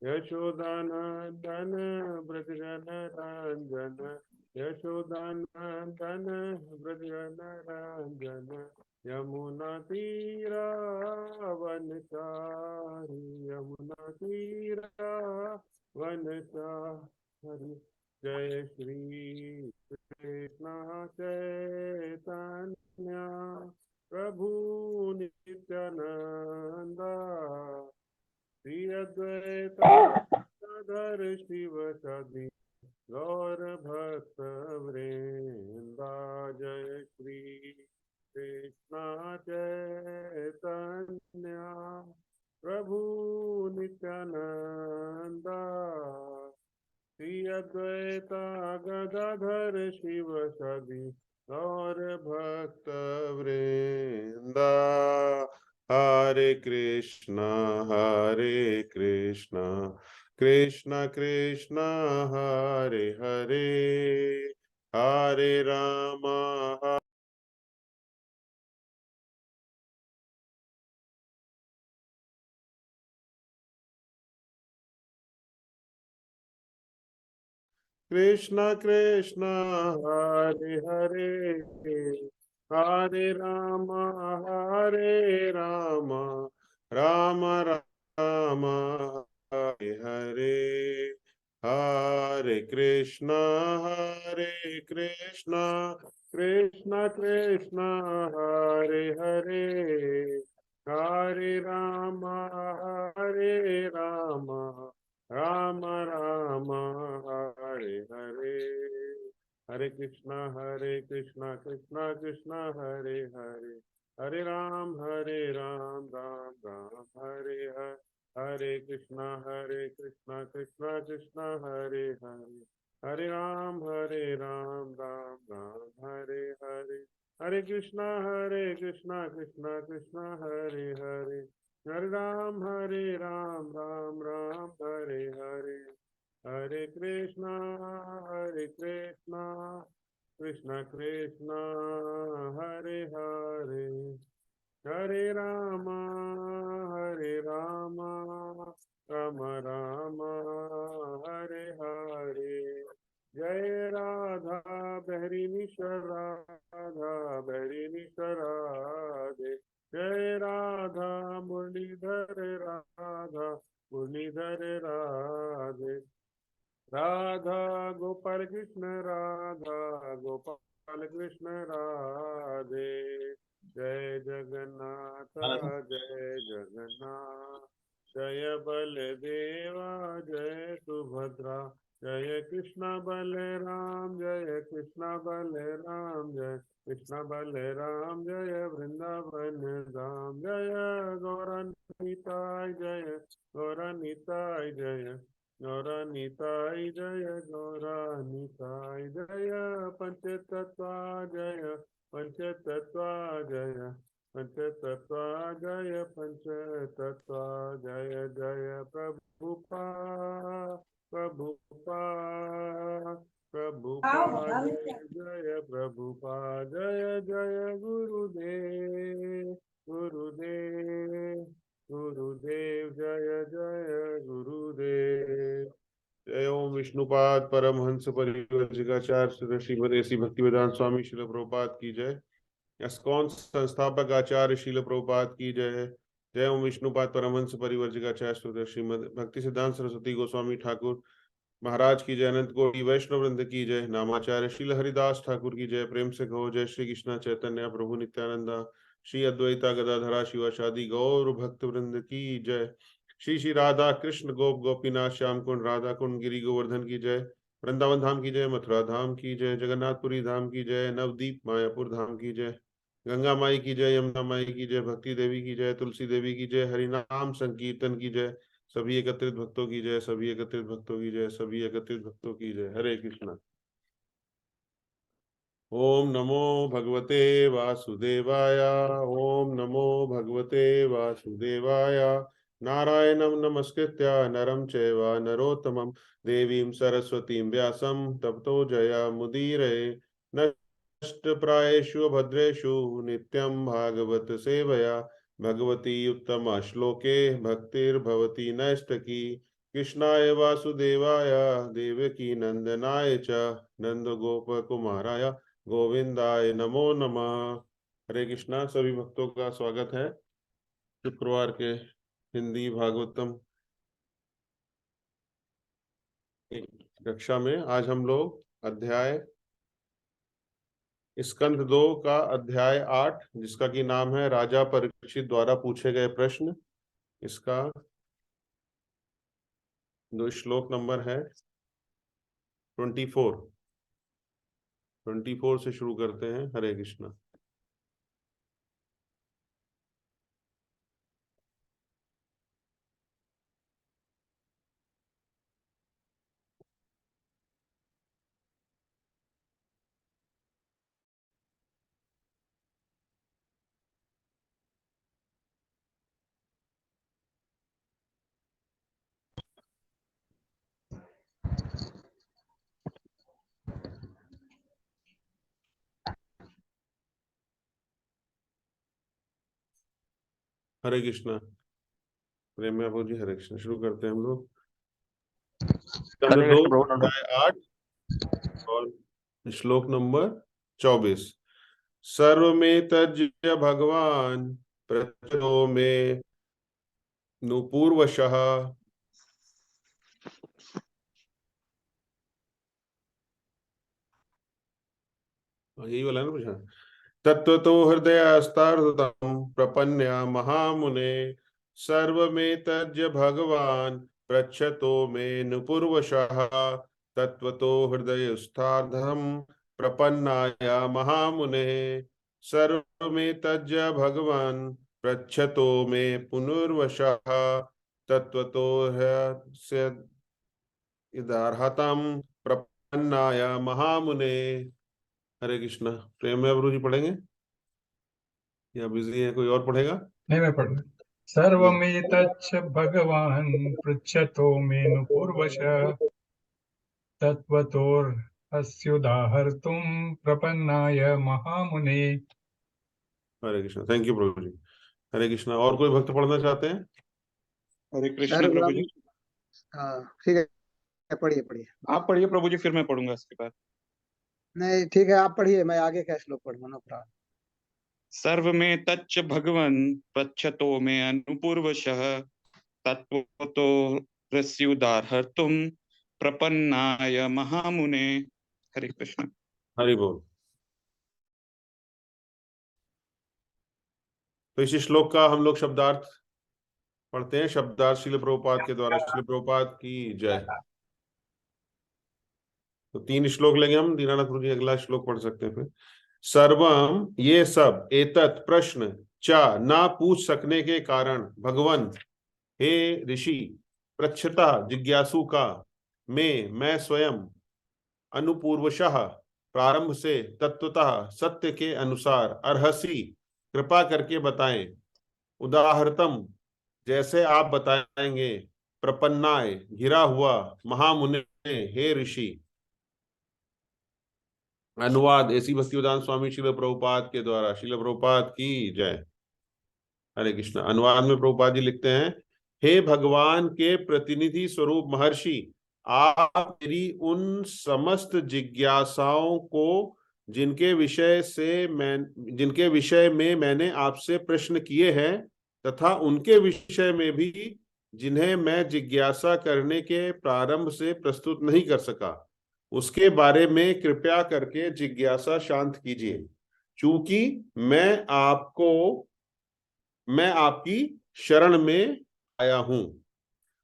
यशोदानंदन व्रजन रंजन, यशोदानंदन व्रजन रंजन, यमुना तीरा वनचारी, यमुना तीरा वनचारी। जय श्री कृष्ण चैतन्य प्रभु नित्यानंदा, श्री अद्वैता गदाधर शिव सदि गौर भक्त वृंदा। जय श्री कृष्ण चैतन्य प्रभु नित्यानंदा, श्री अद्वैता गदाधर शिव सदि गौर भक्त वृंदा। हरे कृष्णा कृष्ण कृष्ण हरे हरे, हरे राम कृष्ण कृष्ण हरे हरे, हरे राम राम राम हरे हरे, हरे कृष्ण कृष्ण कृष्ण हरे हरे, हरे राम राम राम हरे हरे। हरे कृष्णा कृष्णा कृष्णा हरे हरे, हरे राम राम राम हरे हरे। हरे कृष्णा कृष्णा कृष्णा हरे हरे, हरे राम राम राम हरे हरे। हरे कृष्णा कृष्णा कृष्णा हरे हरे, हरे राम राम राम हरे हरे। हरे कृष्णा कृष्णा कृष्णा हरे हरे, हरे राम राम राम राम हरे हरे। जय राधा बहरी निश्चर राधा बहरी निश्चर राधे, जय राधा मुरलीधर राधा मुरलीधर राधे, राधा गोपाल कृष्ण राधा गोपाल कृष्ण राधे। जय जगन्नाथ जय जगन्नाथ, जय बलदेवा जय सुभद्रा, जय कृष्ण बलराम जय कृष्ण बलराम, जय कृष्ण बलराम जय वृंदावन धाम, जय गौरानिताय जय गौरानिताय जय गौरानिताय जय गौरानिताय जय, पंचतत्वा जय पंचतत्वा जय पंचतत्वा जय पंचतत्वा जय, जय प्रभुपा प्रभुपा प्रभुपा जय जय प्रभुपा, जय जय गुरुदेव गुरुदेव गुरुदेव जय जय गुरुदेव। जय ओम विष्णुपाद परमहंस परिव्राजकाचार्य श्रीमद ऐसी भक्तिवेदांत स्वामी शिल प्रभुपाद की जय। इस्कॉन संस्थापक आचार्य शील प्रभुपाद की जय। जय ओम विष्णुपाद परमहंस परिव्राजकाचार्य श्रीमद भक्ति सिद्धांत सरस्वती गोस्वामी ठाकुर महाराज की जय। अनंत कोटि वैष्णव वृंद की जय। नामाचार्य शील हरिदास ठाकुर की जय। प्रेम से कहो जय श्री कृष्ण चैतन्य प्रभु नित्यानंदा, श्री अद्वैता गदाधरा शिवाचादि गौर भक्त वृंद की जय। श्री श्री राधा कृष्ण गोप गोपीनाथ श्याम कुंड राधा कुंड गिरी गोवर्धन की जय। वृंदावन धाम की जय, मथुरा धाम की जय, जगन्नाथपुरी धाम की जय, नवदीप मायापुर धाम की जय, गंगा माई की जय, यमुना माई की जय, भक्ति देवी की जय, तुलसी देवी की जय, हरिनाम संकीर्तन की जय। सभी एकत्रित भक्तों की जय, सभी एकत्रित भक्तों की जय, सभी एकत्रित भक्तों की जय। हरे कृष्णा। ओम नमो भगवते वासुदेवाय, ओम नमो भगवते वासुदेवाय। नारायणं नमस्कृत्य नरं चैव नरोत्तमं, देवीं सरस्वतीं व्यासं ततो जयमुदीरये। नष्टप्रायेषु भद्रेषु नित्यं भागवत सेवया, भगवती उत्तम श्लोके भक्तिर्भवती नैष्टकी। कृष्णाय वासुदेवाय देवकी नंदनाय च नंद गोप कुमाराय गोविंदाय नमो नमः। हरे कृष्णा। सभी भक्तों का स्वागत है शुक्रवार के हिंदी भागवतम कक्षा में। आज हम लोग अध्याय स्कंध 2 का अध्याय 8, जिसका की नाम है राजा परीक्षित द्वारा पूछे गए प्रश्न, इसका जो श्लोक नंबर है 24 से शुरू करते हैं। हरे कृष्णा। हरे कृष्णा। प्रेम में जी। हरे कृष्णा। शुरू करते हैं हम लोग। स्कंद हरे 2 कृष्ण प्रभु। अध्याय 8 और श्लोक नंबर 24। सर्व में तज्य भगवान प्रचो में नुपूर्वशः। यही वाला है ना पूछा। तत्वतो हृदयस्तार्दूतम् प्रपन्य महामुने सर्वमेतज्य भगवान् पृच्छतो मे नुपूर्वशः। तत्वतो हृदयस्थार्धम् प्रपन्नाय महामुने सर्वमेतज्य भगवान् पृच्छतो मे पुनर्वशः। तत्वतो हृदयस्थार्धम् प्रपन्नाय महामुने। हरे कृष्णा। प्रेम में गुरु जी पढ़ेंगे या बिजी है? कोई और पढ़ेगा? नहीं, मैं पढ़ सर्वमेतच्च भगवान् पृच्छतो मेनु पूर्वशः तत्त्वतोऽस्युदाहर्तुं प्रपन्नाय महामुने। हरे कृष्णा। थैंक यू प्रभु जी। हरे कृष्णा। और कोई भक्त पढ़ना चाहते हैं? हरे कृष्ण प्रभु सर्वम जी। हाँ ठीक है, पढ़िए पढ़िए। आप पढ़िए प्रभु जी, फिर मैं पढ़ूंगा इसके बाद। नहीं ठीक है, आप पढ़िए, मैं आगे का श्लोक पढ़ूंगा, नो प्रॉब्लम। सर्व में तच्च भगवन् पृच्छतो मे अनुपूर्वशः तत्वतो रस्युदाहर्तुं प्रपन्नाय महामुने। हरे कृष्ण। हरि बोल। तो इसी श्लोक का हम लोग शब्दार्थ पढ़ते हैं। शब्दार्थ श्रील प्रभुपाद के द्वारा। श्रील प्रभुपाद की जय। तो 3 श्लोक लेंगे हम। दीनानाथ गुरु जी अगला श्लोक पढ़ सकते हैं फिर। सर्वम ये सब, एतत् प्रश्न, चा ना पूछ सकने के कारण, भगवन हे ऋषि, पृच्छता जिज्ञासु का, मैं स्वयं, अनुपूर्वशः प्रारंभ से, तत्वतः सत्य के अनुसार, अर्हसी कृपा करके बताएं, उदाहरतम जैसे आप बताएंगे, प्रपन्नाय घिरा हुआ, महामुने हे ऋषि। अनुवाद ऐसी भक्तिवेदांत स्वामी श्रील प्रभुपाद के द्वारा। श्रील प्रभुपाद की जय। हरे कृष्ण। अनुवाद में प्रभुपाद जी लिखते हैं, हे भगवान के प्रतिनिधि स्वरूप महर्षि, आप मेरी उन समस्त जिज्ञासाओं को जिनके विषय में मैंने आपसे प्रश्न किए हैं, तथा उनके विषय में भी जिन्हें मैं जिज्ञासा करने के प्रारंभ से प्रस्तुत नहीं कर सका, उसके बारे में कृपया करके जिज्ञासा शांत कीजिए। चूंकि मैं आपकी शरण में आया हूं,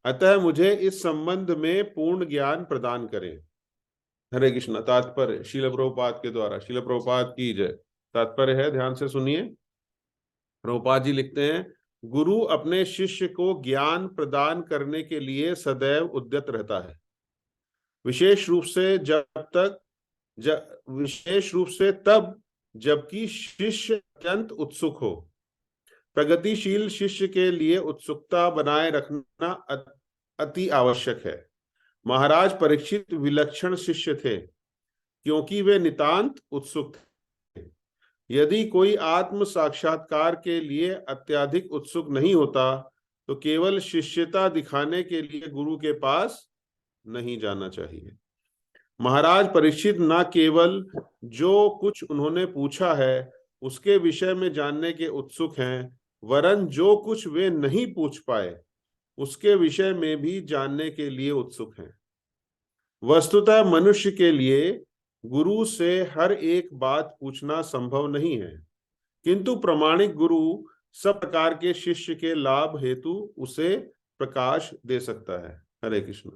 अतः मुझे इस संबंध में पूर्ण ज्ञान प्रदान करें। हरे कृष्ण। तात्पर्य श्रील प्रभुपाद के द्वारा। श्रील प्रभुपाद की जय। तात्पर्य है, ध्यान से सुनिए। प्रभुपाद जी लिखते हैं, गुरु अपने शिष्य को ज्ञान प्रदान करने के लिए सदैव उद्यत रहता है, विशेष रूप से तब जबकि शिष्य अत्यंत उत्सुक हो। प्रगतिशील शिष्य के लिए उत्सुकता बनाए रखना अति आवश्यक है। महाराज परीक्षित विलक्षण शिष्य थे, क्योंकि वे नितांत उत्सुक थे। यदि कोई आत्म साक्षात्कार के लिए अत्यधिक उत्सुक नहीं होता तो केवल शिष्यता दिखाने के लिए गुरु के पास नहीं जाना चाहिए। महाराज परीक्षित न केवल जो कुछ उन्होंने पूछा है उसके विषय में जानने के उत्सुक हैं, वरन जो कुछ वे नहीं पूछ पाए उसके विषय में भी जानने के लिए उत्सुक हैं। वस्तुतः मनुष्य के लिए गुरु से हर एक बात पूछना संभव नहीं है, किंतु प्रामाणिक गुरु सब प्रकार के शिष्य के लाभ हेतु उसे प्रकाश दे सकता है। हरे कृष्ण।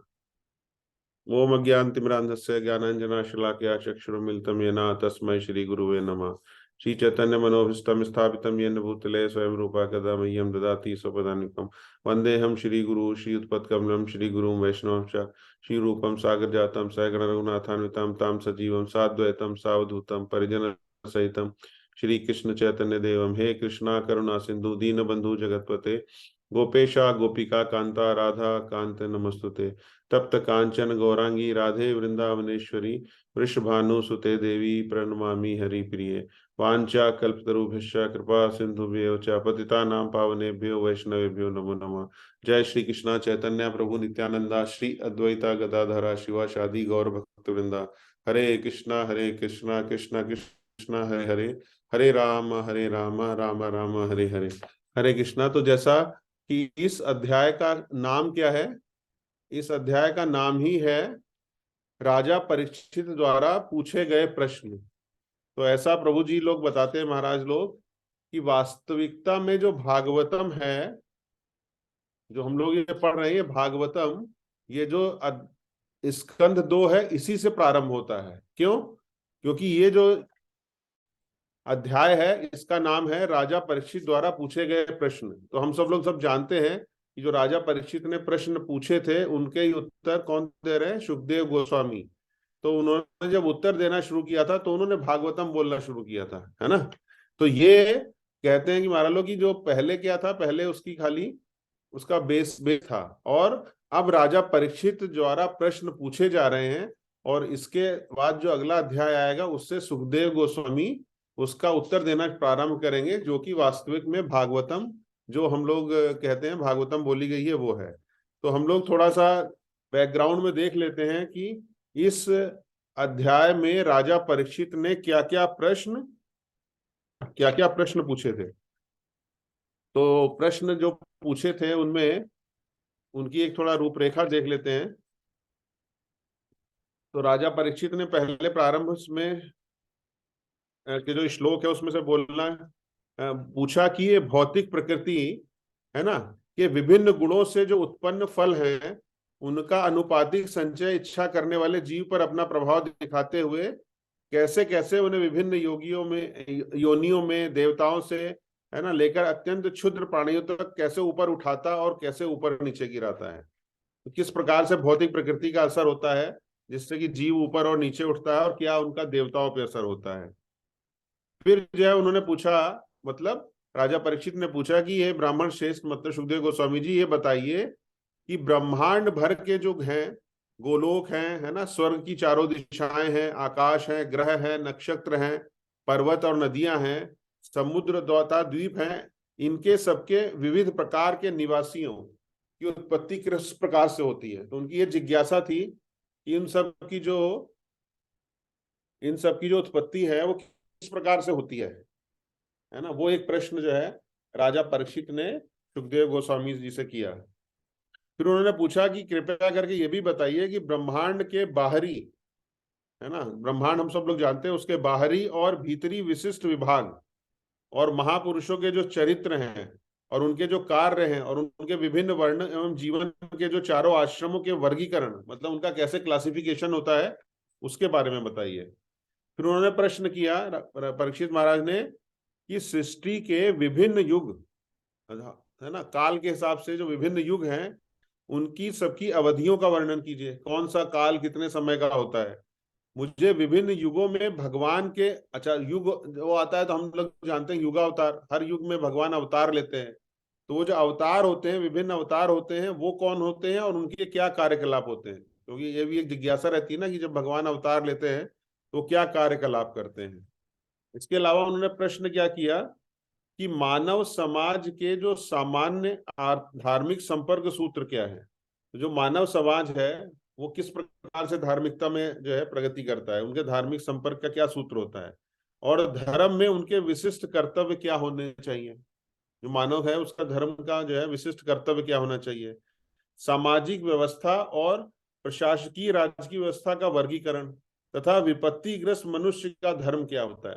ओम अज्ञानतिमिरान्धस्य ज्ञानाञ्जनशलाकया चक्षुरुन्मिलितं येन तस्मै श्री गुरुवे नमः। श्री चैतन्य मनोभीष्टं स्थापितं येन भूतले स्वयं रूपा कदा मह्यं ददाति स्वपदान्वितं। वन्देऽहं श्री गुरु श्री उत्पत्कमलं श्री गुरुं वैष्णवं च श्री रूपं सागर जातं सगण रघुनाथान्वितं तां सजीवं साद्वैतं सावधूतं परिजन सहितं श्री कृष्ण चैतन्य देवं। हे कृष्णा करुणा सिंधु दीनबंधु जगतपते गोपेशा गोपिका कांता राधा कांत नमस्तुते। तप्त कांचन गौरांगी राधे वृंदावनेश्वरी वृषभानु सुते देवी प्रणमामि हरि प्रिये। वांछा कल्पतरुभ्यश्च कृपा सिंधुभ्यो च पतितानां पावनेभ्यो वैष्णवेभ्यो नमो नमः। जय श्री कृष्णा चैतन्य प्रभु नित्यानंदा श्री अद्वैता गदाधरा शिवासादि गौर भक्त वृंदा। हरे कृष्णा कृष्णा कृष्णा हरे हरे, हरे राम राम राम हरे हरे। हरे कृष्णा। तो जैसा कि इस अध्याय का नाम क्या है, इस अध्याय का नाम ही है राजा परीक्षित द्वारा पूछे गए प्रश्न। तो ऐसा प्रभु जी लोग बताते हैं, महाराज लोग, कि वास्तविकता में जो भागवतम है, जो हम लोग ये पढ़ रहे हैं भागवतम, ये जो स्कंध 2 है इसी से प्रारंभ होता है। क्यों? क्योंकि ये जो अध्याय है इसका नाम है राजा परीक्षित द्वारा पूछे गए प्रश्न। तो हम सब लोग सब जानते हैं कि जो राजा परीक्षित ने प्रश्न पूछे थे उनके ही उत्तर कौन दे रहे हैं? सुखदेव गोस्वामी। तो उन्होंने जब उत्तर देना शुरू किया था तो उन्होंने भागवतम बोलना शुरू किया था, है ना। तो ये कहते हैं कि महाराज लोग की जो पहले क्या था, पहले उसकी खाली उसका बेस था, और अब राजा परीक्षित द्वारा प्रश्न पूछे जा रहे हैं, और इसके बाद जो अगला अध्याय आएगा उससे सुखदेव गोस्वामी उसका उत्तर देना प्रारंभ करेंगे, जो कि वास्तविक में भागवतम जो हम लोग कहते हैं भागवतम बोली गई है वो है। तो हम लोग थोड़ा सा बैकग्राउंड में देख लेते हैं कि इस अध्याय में राजा परीक्षित ने क्या क्या प्रश्न पूछे थे। तो प्रश्न जो पूछे थे उनमें उनकी एक थोड़ा रूपरेखा देख लेते हैं। तो राजा परीक्षित ने पहले प्रारंभ में के जो श्लोक है उसमें से बोलना पूछा कि ये भौतिक प्रकृति है ना, कि विभिन्न गुणों से जो उत्पन्न फल हैं उनका अनुपातिक संचय इच्छा करने वाले जीव पर अपना प्रभाव दिखाते हुए कैसे कैसे उन्हें विभिन्न योनियों में देवताओं से, है ना, लेकर अत्यंत क्षुद्र प्राणियों तक कैसे ऊपर उठाता और कैसे ऊपर नीचे गिराता है। तो किस प्रकार से भौतिक प्रकृति का असर होता है जिससे कि जीव ऊपर और नीचे उठता है, और क्या उनका देवताओं पर असर होता है। फिर जो है उन्होंने पूछा, मतलब राजा परीक्षित ने पूछा कि ये ब्राह्मण श्रेष्ठ मतलब सुखदेव गोस्वामी जी ये बताइए कि ब्रह्मांड भर के जो हैं, गोलोक हैं, है ना, स्वर्ग की चारों दिशाएं हैं, आकाश है, ग्रह है, नक्षत्र हैं, पर्वत और नदियां हैं, समुद्र द्वाता द्वीप हैं, इनके सबके विविध प्रकार के निवासियों की उत्पत्ति किस प्रकार से होती है। तो उनकी ये जिज्ञासा थी कि इन सब की जो उत्पत्ति है वो किस प्रकार से होती है ना। वो एक प्रश्न जो है राजा परीक्षित ने सुखदेव गोस्वामी जी से किया। फिर उन्होंने पूछा कि कृपया करके ये भी बताइए कि ब्रह्मांड के बाहरी, है ना, ब्रह्मांड हम सब लोग जानते हैं, उसके बाहरी और भीतरी विशिष्ट विभाग और महापुरुषों के जो चरित्र हैं और उनके जो कार्य हैं और उनके विभिन्न वर्ण एवं जीवन के जो चारों आश्रमों के वर्गीकरण, मतलब उनका कैसे क्लासिफिकेशन होता है, उसके बारे में बताइए। फिर उन्होंने प्रश्न किया परीक्षित महाराज ने कि सृष्टि के विभिन्न युग, है ना, काल के हिसाब से जो विभिन्न युग हैं उनकी सबकी अवधियों का वर्णन कीजिए। कौन सा काल कितने समय का होता है। मुझे विभिन्न युगों में भगवान के, अच्छा युग जो आता है तो हम लोग जानते हैं युगावतार, हर युग में भगवान अवतार लेते हैं। तो वो जो अवतार होते हैं, विभिन्न अवतार होते हैं, वो कौन होते हैं और उनके क्या कार्यकलाप होते हैं। क्योंकि ये भी एक जिज्ञासा रहती है ना कि जब भगवान अवतार लेते हैं तो क्या कार्यकलाप करते हैं। इसके अलावा उन्होंने प्रश्न क्या किया कि मानव समाज के जो सामान्य धार्मिक संपर्क सूत्र क्या है। तो जो मानव समाज है वो किस प्रकार से धार्मिकता में जो है प्रगति करता है, उनके धार्मिक संपर्क का क्या सूत्र होता है, और धर्म में उनके विशिष्ट कर्तव्य क्या होने चाहिए। जो मानव है उसका धर्म का जो है विशिष्ट कर्तव्य क्या होना चाहिए। सामाजिक व्यवस्था और प्रशासकीय राजकीय व्यवस्था का वर्गीकरण तथा विपत्तिग्रस्त मनुष्य का धर्म क्या होता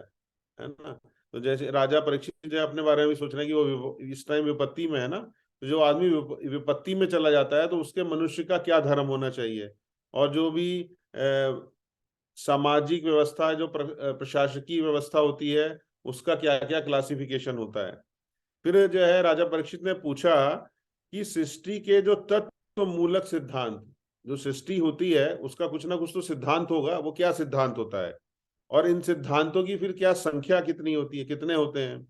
है ना। तो जैसे राजा परीक्षित जो अपने बारे में सोच रहे हैं कि वो इस टाइम विपत्ति में है ना, तो जो आदमी विपत्ति में चला जाता है तो उसके मनुष्य का क्या धर्म होना चाहिए, और जो भी सामाजिक व्यवस्था जो प्रशासकीय व्यवस्था होती है उसका क्या क्या क्लासिफिकेशन होता है। फिर जो है राजा परीक्षित ने पूछा कि सृष्टि के जो तत्व मूलक सिद्धांत, जो सृष्टि होती है उसका कुछ ना कुछ तो सिद्धांत होगा, वो क्या सिद्धांत होता है, और इन सिद्धांतों की फिर क्या संख्या कितनी होती है, कितने होते हैं,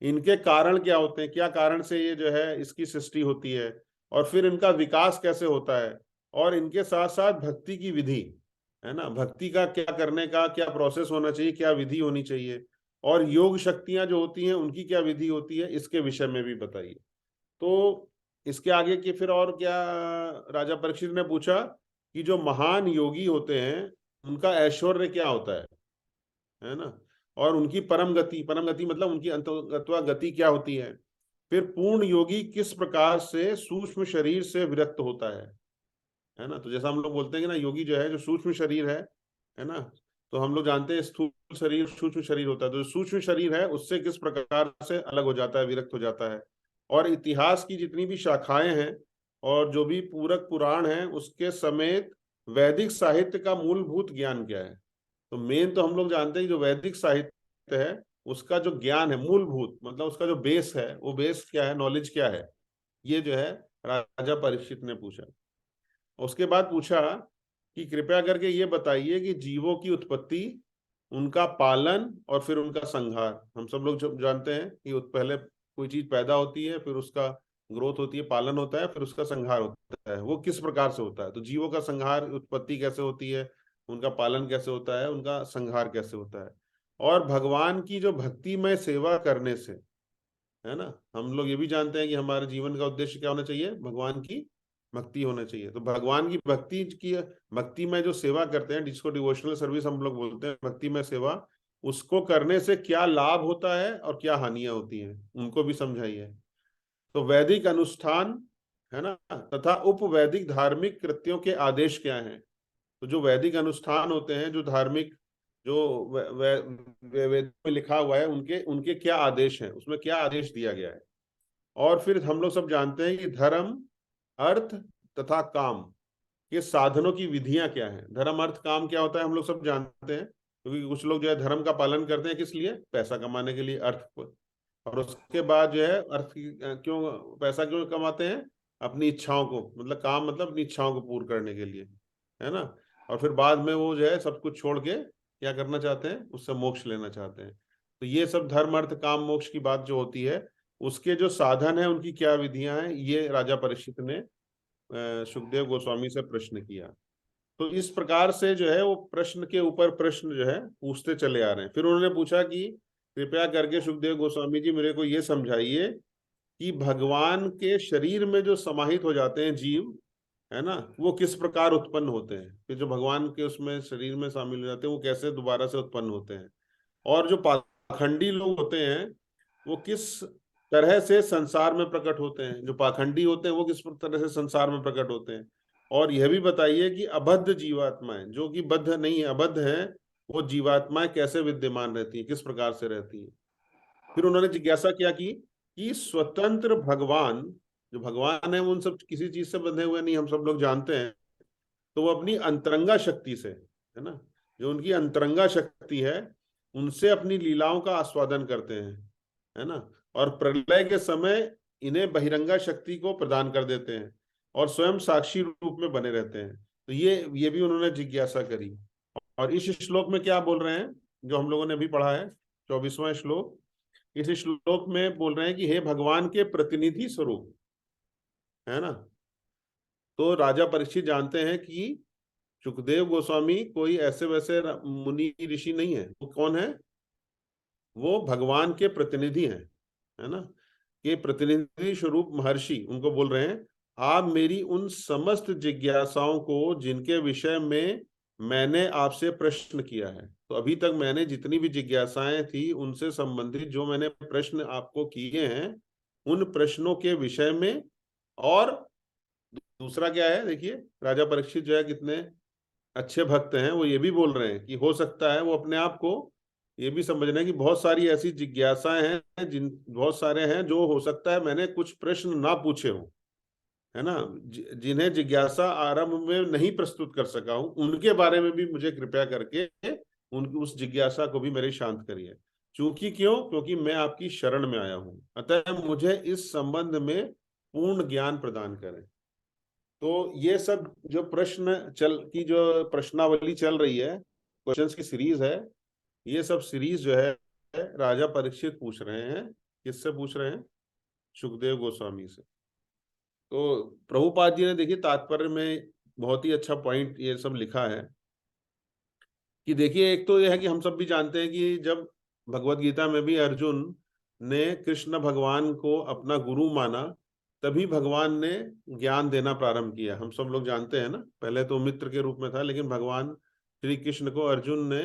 इनके कारण क्या होते हैं, क्या कारण से ये जो है इसकी सृष्टि होती है, और फिर इनका विकास कैसे होता है, और इनके साथ साथ भक्ति की विधि है ना, भक्ति का क्या करने का क्या प्रोसेस होना चाहिए, क्या विधि होनी चाहिए, और योग शक्तियां जो होती हैं उनकी क्या विधि होती है, इसके विषय में भी बताइए। तो इसके आगे की फिर और क्या राजा परीक्षित ने पूछा कि जो महान योगी होते हैं उनका ऐश्वर्य क्या होता है ना, और उनकी परम गति मतलब उनकी अंतर्गत्वा गति क्या होती है। फिर पूर्ण योगी किस प्रकार से सूक्ष्म शरीर से विरक्त होता है ना। तो जैसा हम लोग बोलते हैं कि ना योगी जो है जो सूक्ष्म शरीर है ना, तो हम लोग जानते हैं स्थूल शरीर सूक्ष्म शरीर होता है, तो जो सूक्ष्म शरीर है उससे किस प्रकार से अलग हो जाता है, विरक्त हो जाता है। और इतिहास की जितनी भी शाखाएं हैं और जो भी पूरक पुराण है उसके समेत वैदिक साहित्य का मूलभूत ज्ञान क्या है। तो मेन तो हम लोग जानते हैं जो वैदिक साहित्य है उसका जो ज्ञान है मूलभूत, मतलब उसका जो बेस है वो बेस क्या है, नॉलेज क्या है, ये जो है राजा परीक्षित ने पूछा। उसके बाद पूछा कि कृपया करके ये बताइए कि जीवों की उत्पत्ति, उनका पालन और फिर उनका संहार। हम सब लोग जानते हैं कि पहले कोई चीज पैदा होती है, फिर उसका ग्रोथ होती है, पालन होता है, फिर उसका संहार होता है, वो किस प्रकार से होता है। तो जीवों का संहार, उत्पत्ति कैसे होती है, उनका पालन कैसे होता है, उनका संहार कैसे होता है। और भगवान की जो भक्तिमय सेवा करने से है ना, हम लोग ये भी जानते हैं कि हमारे जीवन का उद्देश्य क्या होना चाहिए, भगवान की भक्ति होना चाहिए। तो भगवान की भक्ति में जो सेवा करते हैं, जिसको डिवोशनल सर्विस हम लोग बोलते हैं, भक्ति में सेवा, उसको करने से क्या लाभ होता है और क्या हानियां होती हैं, उनको भी समझाइए। तो वैदिक अनुष्ठान है ना तथा उपवैदिक धार्मिक कृत्यों के आदेश क्या हैं। तो जो वैदिक अनुष्ठान होते हैं, जो धार्मिक जो वेद में लिखा हुआ है, उनके उनके क्या आदेश हैं, उसमें क्या आदेश दिया गया है। और फिर हम लोग सब जानते हैं कि धर्म, अर्थ तथा काम के साधनों की विधियां क्या हैं। धर्म अर्थ काम क्या होता है हम लोग सब जानते हैं, क्योंकि कुछ लोग जो है धर्म का पालन करते हैं किस लिए, पैसा कमाने के लिए, अर्थ को। और उसके बाद जो है क्यों पैसा क्यों कमाते हैं, अपनी इच्छाओं को, मतलब काम मतलब अपनी इच्छाओं को पूर्ण करने के लिए है ना। और फिर बाद में वो जो है सब कुछ छोड़ के क्या करना चाहते हैं, उससे मोक्ष लेना चाहते हैं। तो ये सब धर्म अर्थ काम मोक्ष की बात जो होती है, उसके जो साधन है उनकी क्या विधियां हैं, ये राजा परीक्षित ने सुखदेव गोस्वामी से प्रश्न किया। तो इस प्रकार से जो है वो प्रश्न के ऊपर प्रश्न जो है पूछते चले आ रहे हैं। फिर उन्होंने पूछा कि कृपया करके सुखदेव गोस्वामी जी मेरे को ये समझाइए कि भगवान के शरीर में जो समाहित हो जाते हैं जीव है ना, वो किस प्रकार उत्पन्न होते हैं। फिर जो भगवान के उसमें शरीर में शामिल हो जाते हैं वो कैसे दोबारा से उत्पन्न होते हैं। और जो पाखंडी लोग होते हैं वो किस तरह से संसार में प्रकट होते हैं, जो पाखंडी होते हैं वो किस तरह से संसार में प्रकट होते हैं। और यह भी बताइए कि अबद्ध जीवात्माएं, जो कि बद्ध नहीं है अबद्ध हैं, वो जीवात्माएं कैसे विद्यमान रहती है, किस प्रकार से रहती है। फिर उन्होंने जिज्ञासा किया कि स्वतंत्र भगवान, जो भगवान है वो उन सब किसी चीज से बंधे हुए नहीं, हम सब लोग जानते हैं। तो वो अपनी अंतरंगा शक्ति से है ना, जो उनकी अंतरंगा शक्ति है उनसे अपनी लीलाओं का आस्वादन करते हैं है ना, और प्रलय के समय इन्हें बहिरंगा शक्ति को प्रदान कर देते हैं और स्वयं साक्षी रूप में बने रहते हैं। तो ये भी उन्होंने जिज्ञासा करी। और इस श्लोक में क्या बोल रहे हैं, जो हम लोगों ने अभी पढ़ा है 24वां श्लोक, इस श्लोक में बोल रहे हैं कि हे भगवान के प्रतिनिधि स्वरूप है ना। तो राजा परीक्षित जानते हैं कि सुखदेव गोस्वामी कोई ऐसे वैसे मुनि ऋषि नहीं है। वो कौन है, वो भगवान के प्रतिनिधि हैं, है ना, कि प्रतिनिधि स्वरूप महर्षि उनको बोल रहे हैं, आप मेरी उन समस्त जिज्ञासाओं को जिनके विषय में मैंने आपसे प्रश्न किया है, तो अभी तक मैंने जितनी भी जिज्ञासाएं थी उनसे संबंधित जो मैंने प्रश्न आपको किए हैं, उन प्रश्नों के विषय में। और दूसरा क्या है, देखिए राजा परीक्षित जो है कितने अच्छे भक्त हैं, वो ये भी बोल रहे हैं कि हो सकता है वो अपने आप को ये भी समझना है कि बहुत सारी ऐसी जिज्ञासाएं हैं, बहुत सारे हैं जो हो सकता है मैंने कुछ प्रश्न ना पूछे हो, है ना, जिन्हें जिज्ञासा आरंभ में नहीं प्रस्तुत कर सका हूं, उनके बारे में भी मुझे कृपया करके उनकी उस जिज्ञासा को भी मेरे शांत करिए। क्योंकि क्यों? क्योंकि मैं आपकी शरण में आया हूं, अतः मुझे इस संबंध में पूर्ण ज्ञान प्रदान करें। तो ये सब जो प्रश्न की जो प्रश्नावली चल रही है, क्वेश्चंस की सीरीज है, ये सब सीरीज जो है राजा परीक्षित पूछ रहे हैं। किससे पूछ रहे हैं? सुखदेव गोस्वामी से। तो प्रभुपाद जी ने देखिए तात्पर्य में बहुत ही अच्छा पॉइंट ये सब लिखा है कि देखिए, एक तो ये है कि हम सब भी जानते हैं कि जब भगवत गीता में भी अर्जुन ने कृष्ण भगवान को अपना गुरु माना, तभी भगवान ने ज्ञान देना प्रारंभ किया। हम सब लोग जानते हैं ना, पहले तो मित्र के रूप में था, लेकिन भगवान श्री कृष्ण को अर्जुन ने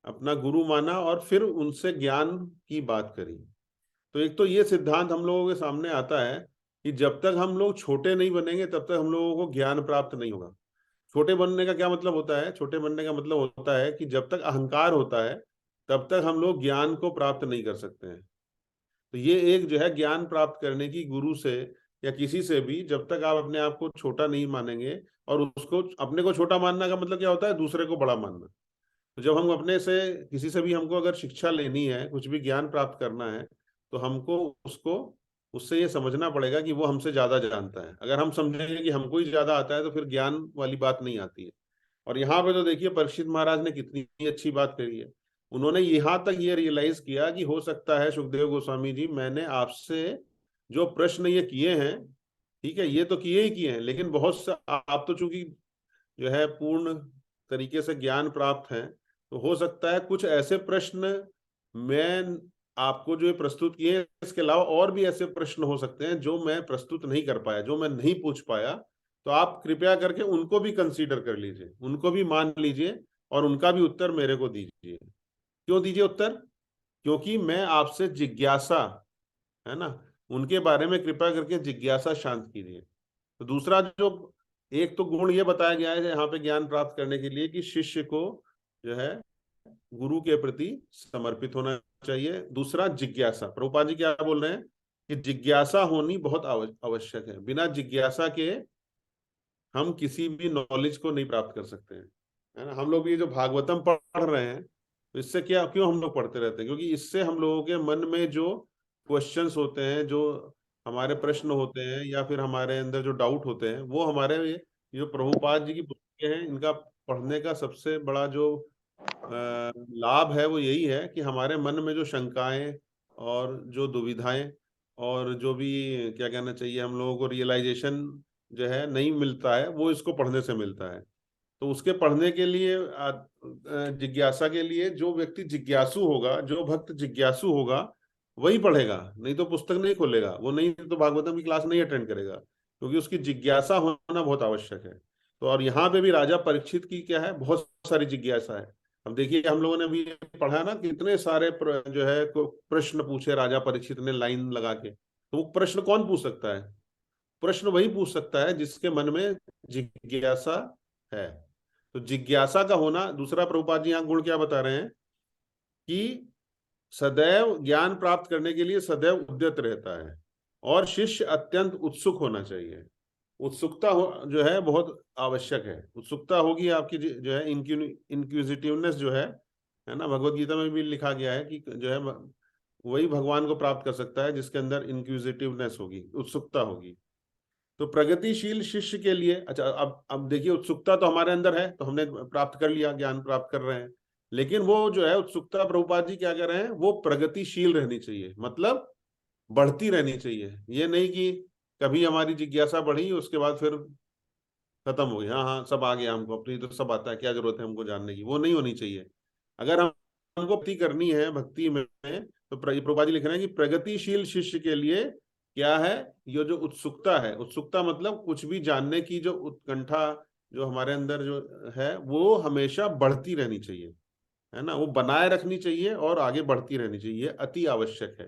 अपना गुरु माना और फिर उनसे ज्ञान की बात करी। तो एक तो ये सिद्धांत हम लोगों के सामने आता है कि जब तक हम लोग छोटे नहीं बनेंगे तब तक हम लोगों को ज्ञान प्राप्त नहीं होगा। छोटे बनने का क्या मतलब होता है? छोटे बनने का मतलब होता है कि जब तक अहंकार होता है तब तक हम लोग ज्ञान को प्राप्त नहीं कर सकते हैं। तो ये एक जो है ज्ञान प्राप्त करने की गुरु से या किसी से भी, जब तक आप अपने आप को छोटा नहीं मानेंगे, और उसको अपने को छोटा मानना का मतलब क्या होता है? दूसरे को बड़ा मानना। तो जब हम अपने से किसी से भी हमको अगर शिक्षा लेनी है, कुछ भी ज्ञान प्राप्त करना है, तो हमको उसको उससे ये समझना पड़ेगा कि वो हमसे ज्यादा जानता है। अगर हम समझेंगे कि हमको ही ज्यादा आता है तो फिर ज्ञान वाली बात नहीं आती है। और यहाँ पे तो देखिए परीक्षित महाराज ने कितनी अच्छी बात करी है। उन्होंने यहाँ तक ये रियलाइज किया कि हो सकता है सुखदेव गोस्वामी जी, मैंने आपसे जो प्रश्न ये किए हैं, ठीक है, ये तो किए ही किए हैं, लेकिन बहुत सा आप तो चूंकि जो है पूर्ण तरीके से ज्ञान प्राप्त है, तो हो सकता है कुछ ऐसे प्रश्न मैं आपको जो प्रस्तुत किए हैं, इसके अलावा और भी ऐसे प्रश्न हो सकते हैं जो मैं प्रस्तुत नहीं कर पाया, जो मैं नहीं पूछ पाया। तो आप कृपया करके उनको भी कंसीडर कर लीजिए, उनको भी मान लीजिए और उनका भी उत्तर मेरे को दीजिए। क्यों दीजिए उत्तर? क्योंकि मैं आपसे जिज्ञासा, है ना, उनके बारे में कृपया करके जिज्ञासा शांत कीजिए। तो दूसरा जो एक तो गुण ये बताया गया है यहाँ पे ज्ञान प्राप्त करने के लिए कि शिष्य को जो है गुरु के प्रति समर्पित होना चाहिए। दूसरा जिज्ञासा, प्रभुपाद जी क्या बोल रहे हैं कि जिज्ञासा होनी बहुत आवश्यक है। बिना जिज्ञासा के हम किसी भी नॉलेज को नहीं प्राप्त कर सकते हैं, है ना। हम लोग ये जो भागवतम पढ़ रहे हैं, तो इससे क्या, क्यों हम लोग पढ़ते रहते हैं? क्योंकि इससे हम लोगों के मन में जो क्वेश्चंस होते हैं, जो हमारे प्रश्न होते हैं, या फिर हमारे अंदर जो डाउट होते हैं, वो हमारे ये जो प्रभुपाद जी की पुस्तकें हैं, इनका पढ़ने का सबसे बड़ा जो लाभ है वो यही है कि हमारे मन में जो शंकाएं और जो दुविधाएं और जो भी क्या कहना चाहिए हम लोगों को रियलाइजेशन जो है नहीं मिलता है, वो इसको पढ़ने से मिलता है। तो उसके पढ़ने के लिए जिज्ञासा के लिए जो व्यक्ति जिज्ञासु होगा, जो भक्त जिज्ञासु होगा, वही पढ़ेगा, नहीं तो पुस्तक नहीं खोलेगा वो, नहीं तो भागवतम की क्लास नहीं अटेंड करेगा, क्योंकि उसकी जिज्ञासा होना बहुत आवश्यक है। तो और यहाँ पे भी राजा परीक्षित की क्या है, बहुत सारी जिज्ञासा है। अब देखिए हम लोगों ने भी पढ़ा ना, कितने सारे जो है प्रश्न पूछे राजा परीक्षित ने लाइन लगा के। तो वो प्रश्न कौन पूछ सकता है? प्रश्न वही पूछ सकता है जिसके मन में जिज्ञासा है। तो जिज्ञासा का होना, दूसरा प्रभुपाद जी यहाँ गुण क्या बता रहे हैं कि सदैव ज्ञान प्राप्त करने के लिए सदैव उद्यत रहता है, और शिष्य अत्यंत उत्सुक होना चाहिए। उत्सुकता जो है बहुत आवश्यक है। उत्सुकता होगी आपकी जो है इंक्विजिटिवनेस जो है ना, भगवत गीता में भी लिखा गया है कि जो है वही भगवान को प्राप्त कर सकता है जिसके अंदर इंक्विजिटिवनेस होगी, उत्सुकता होगी। तो प्रगतिशील शिष्य के लिए, अच्छा अब देखिए उत्सुकता तो हमारे अंदर है, तो हमने प्राप्त कर लिया, ज्ञान प्राप्त कर रहे हैं, लेकिन वो जो है उत्सुकता प्रभुपाद जी क्या कह रहे हैं, वो प्रगतिशील रहनी चाहिए, मतलब बढ़ती रहनी चाहिए। ये नहीं कि कभी हमारी जिज्ञासा बढ़ी उसके बाद फिर खत्म हो गई, हाँ हाँ सब आ गया हमको, अपनी तो सब आता है, क्या जरूरत है हमको जानने की, वो नहीं होनी चाहिए। अगर हमको भक्ति करनी है भक्ति में, तो प्रभुपाद जी लिख रहे हैं कि प्रगतिशील शिष्य के लिए क्या है, ये जो उत्सुकता है, उत्सुकता मतलब कुछ भी जानने की जो उत्कंठा जो हमारे अंदर जो है वो हमेशा बढ़ती रहनी चाहिए, है ना, वो बनाए रखनी चाहिए और आगे बढ़ती रहनी चाहिए, अति आवश्यक है,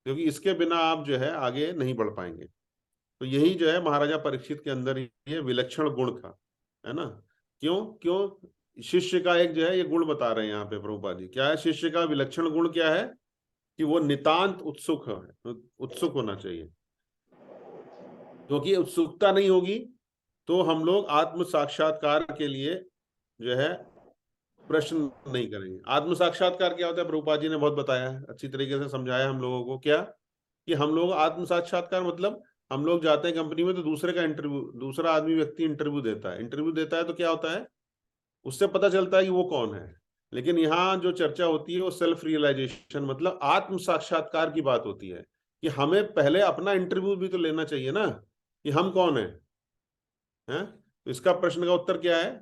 क्योंकि इसके बिना आप जो है आगे नहीं बढ़ पाएंगे। तो यही जो है महाराजा परीक्षित के अंदर ये विलक्षण गुण था, है ना। क्यों क्यों शिष्य का एक जो है ये गुण बता रहे हैं यहाँ पे प्रभुपाद जी, क्या है शिष्य का विलक्षण गुण, क्या है कि वो नितांत उत्सुक है, उत्सुक होना चाहिए, क्योंकि उत्सुकता नहीं होगी तो हम लोग आत्म साक्षात्कार के लिए जो है प्रश्न नहीं करेंगे। आत्म साक्षात्कार क्या होता है, प्रभुपाद जी ने बहुत बताया है, अच्छी तरीके से समझाया हम लोगों को, क्या कि हम लोग आत्म साक्षात्कार मतलब हम लोग जाते हैं कंपनी में तो दूसरे का इंटरव्यू, दूसरा आदमी व्यक्ति इंटरव्यू देता है तो क्या होता है, उससे पता चलता है कि वो कौन है। लेकिन यहाँ जो चर्चा होती है वो सेल्फ रियलाइजेशन मतलब आत्म साक्षात्कार की बात होती है, कि हमें पहले अपना इंटरव्यू भी तो लेना चाहिए ना, कि हम कौन है, हैं? तो इसका प्रश्न का उत्तर क्या है,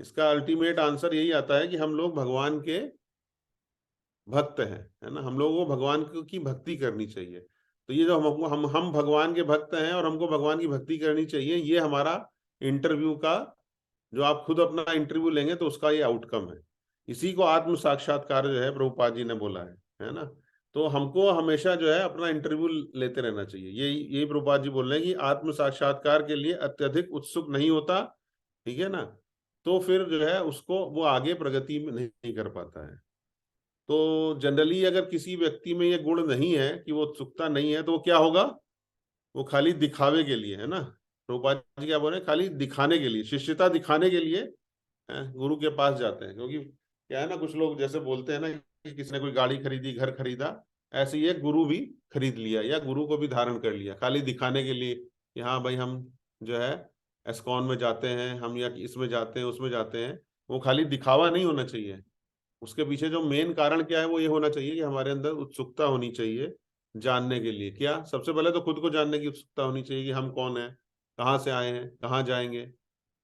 इसका अल्टीमेट आंसर यही आता है कि हम लोग भगवान के भक्त हैं, है ना, हम लोगों को भगवान की भक्ति करनी चाहिए। तो ये जो हम भगवान के भक्त हैं और हमको भगवान की भक्ति करनी चाहिए, ये हमारा इंटरव्यू का, जो आप खुद अपना इंटरव्यू लेंगे तो उसका ये आउटकम है। इसी को आत्म साक्षात्कार जो है प्रभुपाद जी ने बोला है ना। तो हमको हमेशा जो है अपना इंटरव्यू लेते रहना चाहिए, यही प्रभुपाद जी बोल रहे हैं कि आत्म साक्षात्कार के लिए अत्यधिक उत्सुक नहीं होता, ठीक है ना, तो फिर जो है उसको वो आगे प्रगति में नहीं कर पाता है। तो जनरली अगर किसी व्यक्ति में ये गुण नहीं है कि वो उत्सुकता नहीं है, तो वो क्या होगा, वो खाली दिखावे के लिए, है ना, प्रभुपाद जी क्या बोल रहे हैं, खाली दिखाने के लिए, शिष्यता दिखाने के लिए गुरु के पास जाते हैं। क्योंकि क्या है ना, कुछ लोग जैसे बोलते हैं ना कि किसी ने कोई गाड़ी खरीदी, घर खरीदा, ऐसे ही एक गुरु भी खरीद लिया या गुरु को भी धारण कर लिया खाली दिखाने के लिए कि हाँ भाई हम जो है एस्कॉन में जाते हैं, हम या इसमें जाते हैं उसमें जाते हैं। वो खाली दिखावा नहीं होना चाहिए, उसके पीछे जो मेन कारण क्या है वो ये होना चाहिए कि हमारे अंदर उत्सुकता होनी चाहिए जानने के लिए। क्या, सबसे पहले तो खुद को जानने की उत्सुकता होनी चाहिए कि हम कौन है, कहाँ से आए हैं, कहाँ जाएंगे,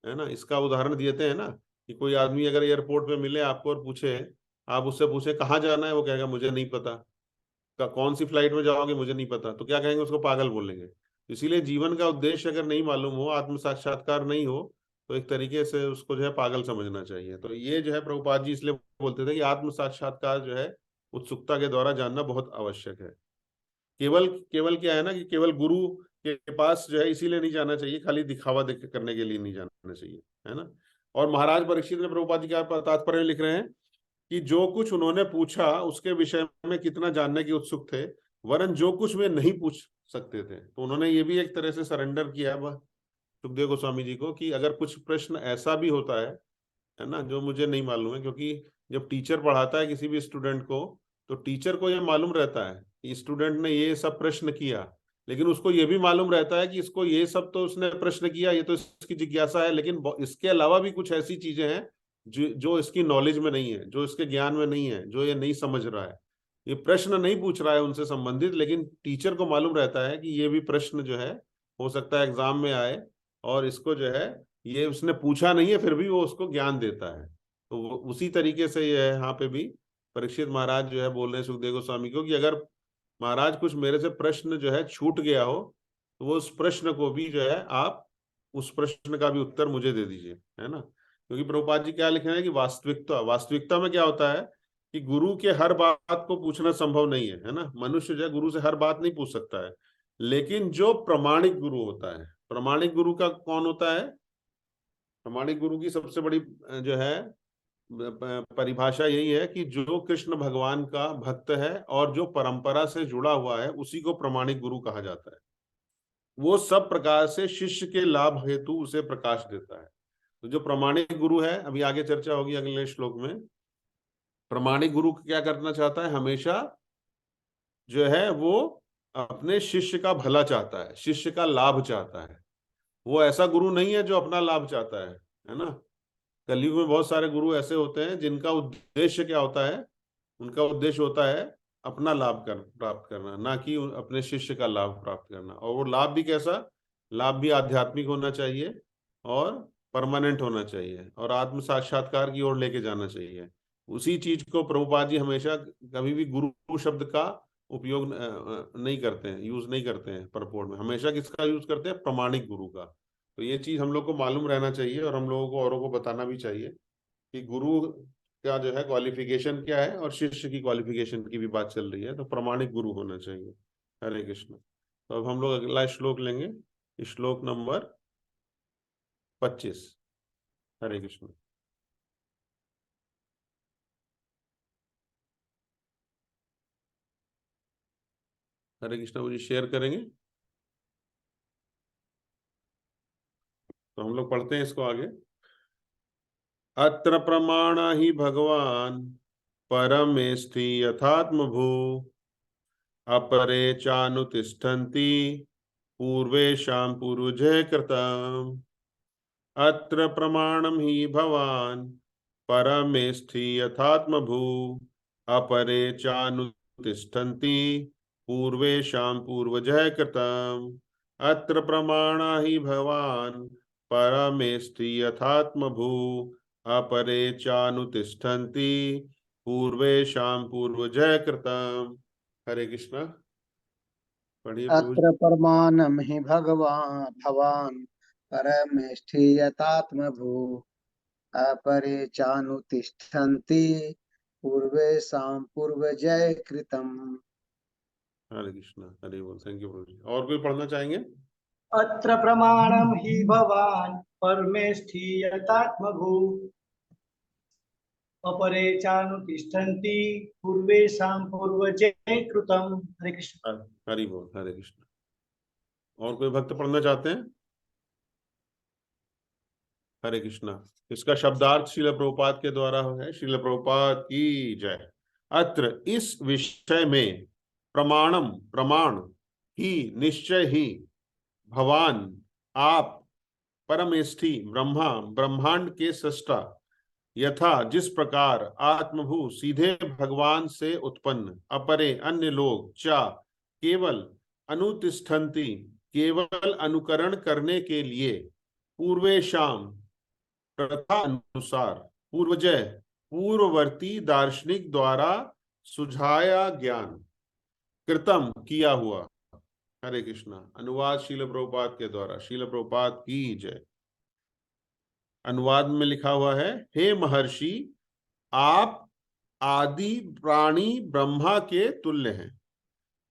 है ना। इसका उदाहरण देते हैं ना कि कोई आदमी अगर एयरपोर्ट पे मिले आपको और पूछे, आप उससे पूछे कहाँ जाना है, वो कहेगा मुझे नहीं पता, कौन सी फ्लाइट में जाओगे मुझे नहीं पता, तो क्या कहेंगे, उसको पागल बोलेंगे। इसीलिए जीवन का उद्देश्य अगर नहीं मालूम हो, आत्म साक्षात्कार नहीं हो, तो एक तरीके से उसको जो है पागल समझना चाहिए। तो ये जो है प्रभुपाद जी इसलिए बोलते थे कि आत्म साक्षात्कार जो है उत्सुकता के द्वारा जानना बहुत आवश्यक है। केवल केवल क्या है ना कि केवल गुरु के पास जो है इसीलिए नहीं जाना चाहिए, खाली दिखावा करने के लिए नहीं जाना चाहिए, है ना। और महाराज परीक्षित ने प्रभुपाद जी क्या तात्पर्य लिख रहे हैं कि जो कुछ उन्होंने पूछा उसके विषय में कितना जानने के उत्सुक थे, वरन जो कुछ वे नहीं पूछ सकते थे, तो उन्होंने ये भी एक तरह से सरेंडर किया सुखदेव गोस्वामी जी को, कि अगर कुछ प्रश्न ऐसा भी होता है ना, जो मुझे नहीं मालूम है, क्योंकि जब टीचर पढ़ाता है किसी भी स्टूडेंट को, तो टीचर को ये मालूम रहता है कि स्टूडेंट ने ये सब प्रश्न किया, लेकिन उसको ये भी मालूम रहता है कि इसको ये सब तो उसने प्रश्न किया, ये तो इसकी जिज्ञासा है, लेकिन इसके अलावा भी कुछ ऐसी चीजें हैं जो इसकी नॉलेज में नहीं है, जो इसके ज्ञान में नहीं है, जो ये नहीं समझ रहा है, ये प्रश्न नहीं पूछ रहा है उनसे संबंधित, लेकिन टीचर को मालूम रहता है कि ये भी प्रश्न जो है हो सकता है एग्जाम में आए, और इसको जो है ये उसने पूछा नहीं है फिर भी वो उसको ज्ञान देता है। तो उसी तरीके से ये है, यहाँ पे भी परीक्षित महाराज जो है बोल रहे हैं सुखदेव गोस्वामी को कि अगर महाराज कुछ मेरे से प्रश्न जो है छूट गया हो, तो वो उस प्रश्न को भी जो है आप उस प्रश्न का भी उत्तर मुझे दे दीजिए, है ना। क्योंकि प्रभुपाद जी क्या लिख रहे हैं कि वास्तविकता में क्या होता है कि गुरु के हर बात को पूछना संभव नहीं है ना, मनुष्य जो है गुरु से हर बात नहीं पूछ सकता है, लेकिन जो प्रमाणिक गुरु होता है, प्रमाणिक गुरु का कौन होता है, प्रमाणिक गुरु की सबसे बड़ी जो है परिभाषा यही है कि जो कृष्ण भगवान का भक्त है और जो परंपरा से जुड़ा हुआ है उसी को प्रमाणिक गुरु कहा जाता है। वो सब प्रकार से शिष्य के लाभ हेतु उसे प्रकाश देता है। तो जो प्रमाणिक गुरु है, अभी आगे चर्चा होगी अगले श्लोक में, प्रमाणिक गुरु क्या करना चाहता है, हमेशा जो है वो अपने शिष्य का भला चाहता है, शिष्य का लाभ चाहता है। वो ऐसा गुरु नहीं है जो अपना लाभ चाहता है ना। कलयुग में बहुत सारे गुरु ऐसे होते हैं जिनका उद्देश्य क्या होता है, उनका उद्देश्य होता है अपना लाभ प्राप्त करना, ना कि अपने शिष्य का लाभ प्राप्त करना। और वो लाभ भी कैसा, लाभ भी आध्यात्मिक होना चाहिए और परमानेंट होना चाहिए और आत्म साक्षात्कार की ओर लेके जाना चाहिए। उसी चीज को प्रभुपाद जी हमेशा कभी भी गुरु शब्द का उपयोग नहीं करते हैं, यूज नहीं करते हैं परपोर्ट में, हमेशा किसका यूज करते हैं, प्रमाणिक गुरु का। तो ये चीज हम लोग को मालूम रहना चाहिए और हम लोगों को औरों को बताना भी चाहिए कि गुरु का जो है क्वालिफिकेशन क्या है, और शिष्य की क्वालिफिकेशन की भी बात चल रही है, तो प्रमाणिक गुरु होना चाहिए। हरे कृष्ण। तो अब हम लोग अगला श्लोक लेंगे, श्लोक नंबर 25। हरे कृष्ण। हरे कृष्ण मुझे शेयर करेंगे तो हम लोग पढ़ते हैं इसको आगे। अत्र प्रमाण ही भगवान परमेस्थि यथात्मभू अपरे चानुतिष्ठन्ति पूर्वेषां पूर्वजैः कृतम्। अत्र प्रमाणं हि भवान् परमेस्थि यथात्मभू अपरे चानुतिष्ठन्ति पूर्वेषां पूर्वजैः कृतम्। अत्र प्रमाण हि भवान् परमेस्थि यथात्मभू अपरे चानुतिष्ठन्ति पूर्वेषां पूर्वजैः कृतम्। हरे कृष्णा। पढ़िए प्रभु जी। अत्र परमाणं हि भवान् परमेष्ठि यतात्मभू अपरे चानुतिष्ठन्ति पूर्वेषां पूर्वजैः कृतम्। हरे कृष्णा। हरे बोल। थैंक यू प्रभु जी। और कोई पढ़ना चाहेंगे? अत्र प्रमाणं हि भवान् परमेष्ठि यतात्मभू अपरे चानुतिष्ठन्ति पूर्वेषां पूर्वजैः कृतम्। हरे कृष्ण। हरि बोल। हरे कृष्ण। और कोई भक्त पढ़ना चाहते हैं? हरे कृष्णा। इसका शब्दार्थ श्रील प्रभुपाद के द्वारा है। श्रील प्रभुपाद की जय। अत्र इस विषय में प्रमाणम प्रमाण ही निश्चय ही भवान आप परमेष्ठि ब्रह्मा ब्रह्मांड के सृष्टा यथा जिस प्रकार आत्मभू सीधे भगवान से उत्पन्न अपरे अन्य लोग चा केवल अनुतिष्ठन्ति केवल अनुकरण करने के लिए पूर्वेशाम प्रथा अनुसार पूर्वजय पूर्ववर्ती दार्शनिक द्वारा सुझाया ज्ञान कृतम किया हुआ। हरे कृष्णा। अनुवाद शील प्रभुपाद के द्वारा। शील प्रभुपाद की जय। अनुवाद में लिखा हुआ है, हे महर्षि आप आदि प्राणी ब्रह्मा के तुल्य हैं।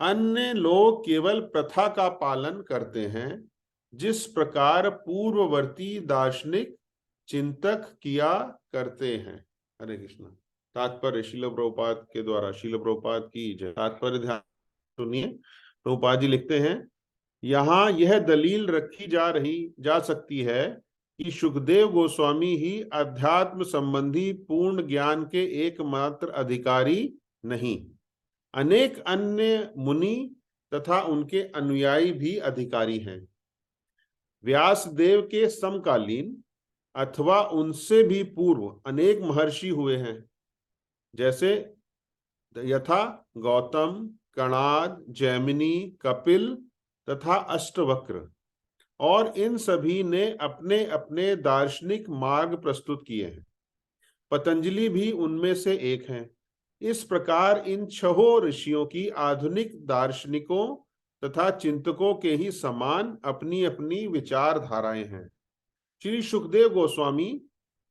अन्य लोग केवल प्रथा का पालन करते हैं जिस प्रकार पूर्ववर्ती दार्शनिक चिंतक किया करते हैं। हरे कृष्णा। तात्पर्य शील प्रभुपाद के द्वारा। शील प्रभुपाद की जय। तात्पर्य ध्यान सुनिए। प्रभुपाद जी लिखते हैं, यहाँ यह दलील रखी जा सकती है कि सुखदेव गोस्वामी ही अध्यात्म संबंधी पूर्ण ज्ञान के एकमात्र अधिकारी नहीं, अनेक अन्य मुनि तथा उनके अनुयायी भी अधिकारी हैं। व्यासदेव के समकालीन अथवा उनसे भी पूर्व अनेक महर्षि हुए हैं, जैसे यथा गौतम, कणाद, जैमिनी, कपिल तथा अष्टवक्र, और इन सभी ने अपने अपने दार्शनिक मार्ग प्रस्तुत किए हैं। पतंजलि भी उनमें से एक हैं। इस प्रकार इन छहों ऋषियों की आधुनिक दार्शनिकों तथा चिंतकों के ही समान अपनी अपनी विचारधाराएं हैं। श्री सुखदेव गोस्वामी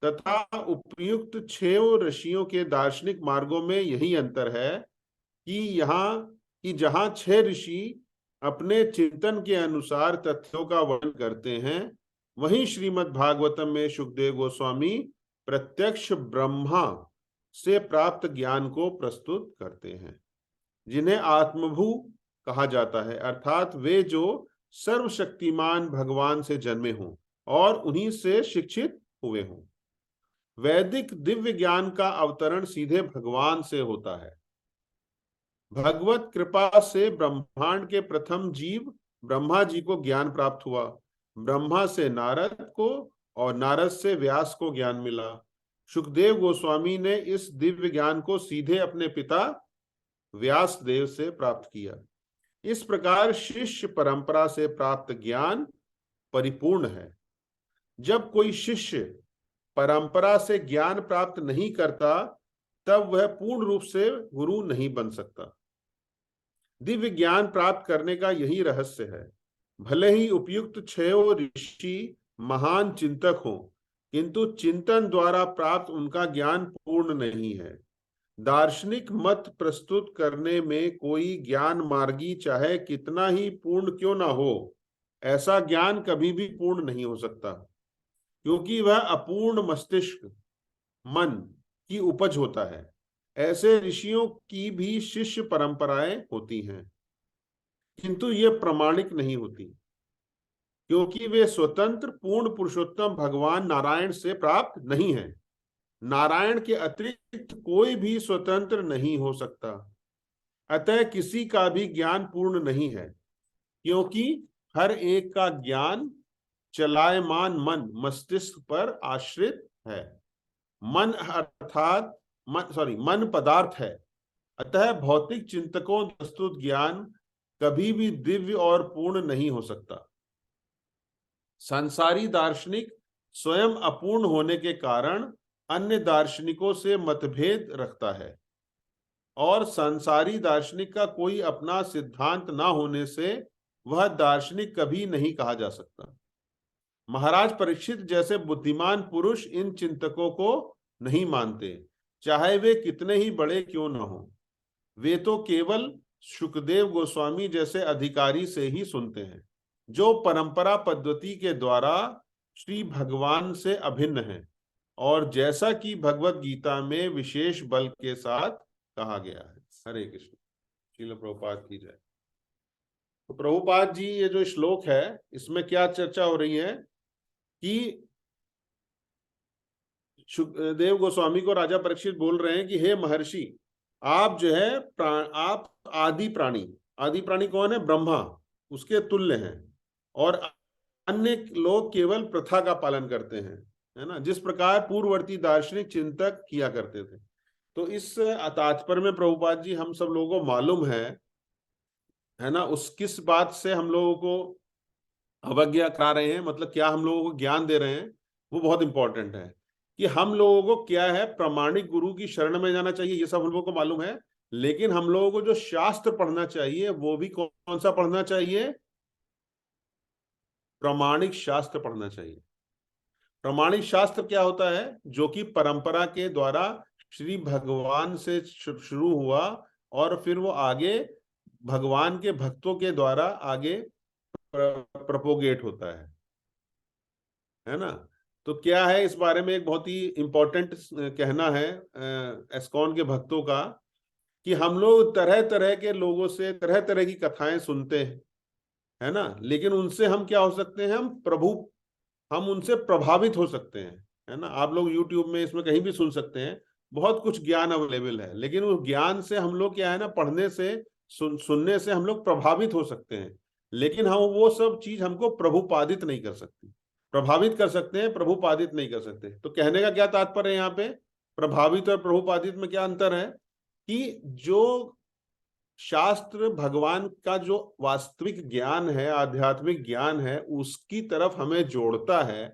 तथा उपयुक्त छह ऋषियों के दार्शनिक मार्गों में यही अंतर है कि जहां छह ऋषि अपने चिंतन के अनुसार तथ्यों का वर्णन करते हैं, वहीं श्रीमद् भागवतम में सुखदेव गोस्वामी प्रत्यक्ष ब्रह्मा से प्राप्त ज्ञान को प्रस्तुत करते हैं, जिन्हें आत्मभू कहा जाता है, अर्थात वे जो सर्वशक्तिमान भगवान से जन्मे हों और उन्हीं से शिक्षित हुए हों। वैदिक दिव्य ज्ञान का अवतरण सीधे भगवान से होता है। भगवत कृपा से ब्रह्मांड के प्रथम जीव ब्रह्मा जी को ज्ञान प्राप्त हुआ। ब्रह्मा से नारद को और नारद से व्यास को ज्ञान मिला। सुखदेव गोस्वामी ने इस दिव्य ज्ञान को सीधे अपने पिता व्यास देव से प्राप्त किया। इस प्रकार शिष्य परंपरा से प्राप्त ज्ञान परिपूर्ण है। जब कोई शिष्य परंपरा से ज्ञान प्राप्त नहीं करता तब वह पूर्ण रूप से गुरु नहीं बन सकता। दिव्य ज्ञान प्राप्त करने का यही रहस्य है। भले ही उपयुक्त 6 ऋषि महान चिंतक हों, किंतु चिंतन द्वारा प्राप्त उनका ज्ञान पूर्ण नहीं है। दार्शनिक मत प्रस्तुत करने में कोई ज्ञान मार्गी चाहे कितना ही पूर्ण क्यों ना हो, ऐसा ज्ञान कभी भी पूर्ण नहीं हो सकता, क्योंकि वह अपूर्ण मस्तिष्क मन की उपज होता है। ऐसे ऋषियों की भी शिष्य परंपराएं होती हैं, किंतु ये प्रामाणिक नहीं होती, क्योंकि वे स्वतंत्र पूर्ण पुरुषोत्तम भगवान नारायण से प्राप्त नहीं है। नारायण के अतिरिक्त कोई भी स्वतंत्र नहीं हो सकता। अतः किसी का भी ज्ञान पूर्ण नहीं है, क्योंकि हर एक का ज्ञान चलायमान मन मस्तिष्क पर आश्रित है। मन अर्थात मन पदार्थ है। अतः भौतिक चिंतकों प्रस्तुत ज्ञान कभी भी दिव्य और पूर्ण नहीं हो सकता। संसारी दार्शनिक स्वयं अपूर्ण होने के कारण अन्य दार्शनिकों से मतभेद रखता है, और संसारी दार्शनिक का कोई अपना सिद्धांत ना होने से वह दार्शनिक कभी नहीं कहा जा सकता। महाराज परीक्षित जैसे बुद्धिमान पुरुष इन चिंतकों को नहीं मानते, चाहे वे कितने ही बड़े क्यों न हो। वे तो केवल शुकदेव गोस्वामी जैसे अधिकारी से ही सुनते हैं, जो परंपरा पद्धति के द्वारा श्री भगवान से अभिन्न है, और जैसा कि भगवत गीता में विशेष बल के साथ कहा गया है। हरे कृष्ण। श्रील प्रभुपाद की जय। तो प्रभुपाद जी ये जो श्लोक है, इसमें क्या चर्चा हो रही है कि शुकदेव गोस्वामी को राजा परीक्षित बोल रहे हैं कि हे महर्षि, आप जो है आप आदि प्राणी कौन है? ब्रह्मा, उसके तुल्य हैं, और अन्य लोग केवल प्रथा का पालन करते हैं, है ना, जिस प्रकार पूर्ववर्ती दार्शनिक चिंतक किया करते थे। तो इस तात्पर्य में प्रभुपाद जी हम सब लोगों को मालूम है ना, उस किस बात से हम लोगों को अवज्ञा करा रहे हैं, मतलब क्या हम लोगों को ज्ञान दे रहे हैं, वो बहुत इंपॉर्टेंट है कि हम लोगों को क्या है, प्रामाणिक गुरु की शरण में जाना चाहिए, ये सब हम लोगों को मालूम है। लेकिन हम लोगों को जो शास्त्र पढ़ना चाहिए वो भी कौन सा पढ़ना चाहिए? प्रामाणिक शास्त्र पढ़ना चाहिए। प्रामाणिक शास्त्र क्या होता है? जो कि परंपरा के द्वारा श्री भगवान से शुरू हुआ और फिर वो आगे भगवान के भक्तों के द्वारा आगे प्रोपोगेट होता है ना। तो क्या है इस बारे में एक बहुत ही इंपॉर्टेंट कहना है एस्कॉन के भक्तों का, कि हम लोग तरह तरह के लोगों से तरह तरह की कथाएं सुनते हैं, है ना, लेकिन उनसे हम क्या हो सकते हैं? हम उनसे प्रभावित हो सकते हैं, है ना। आप लोग YouTube में इसमें कहीं भी सुन सकते हैं, बहुत कुछ ज्ञान अवेलेबल है, लेकिन उस ज्ञान से हम लोग क्या है ना, पढ़ने से सुनने से हम लोग प्रभावित हो सकते हैं, लेकिन हम वो सब चीज हमको प्रभुपादित नहीं कर सकती। प्रभावित कर सकते हैं, प्रभुपादित नहीं कर सकते। तो कहने का क्या तात्पर्य है यहाँ पे? प्रभावित और प्रभुपादित में क्या अंतर है? कि जो शास्त्र भगवान का जो वास्तविक ज्ञान है, आध्यात्मिक ज्ञान है, उसकी तरफ हमें जोड़ता है,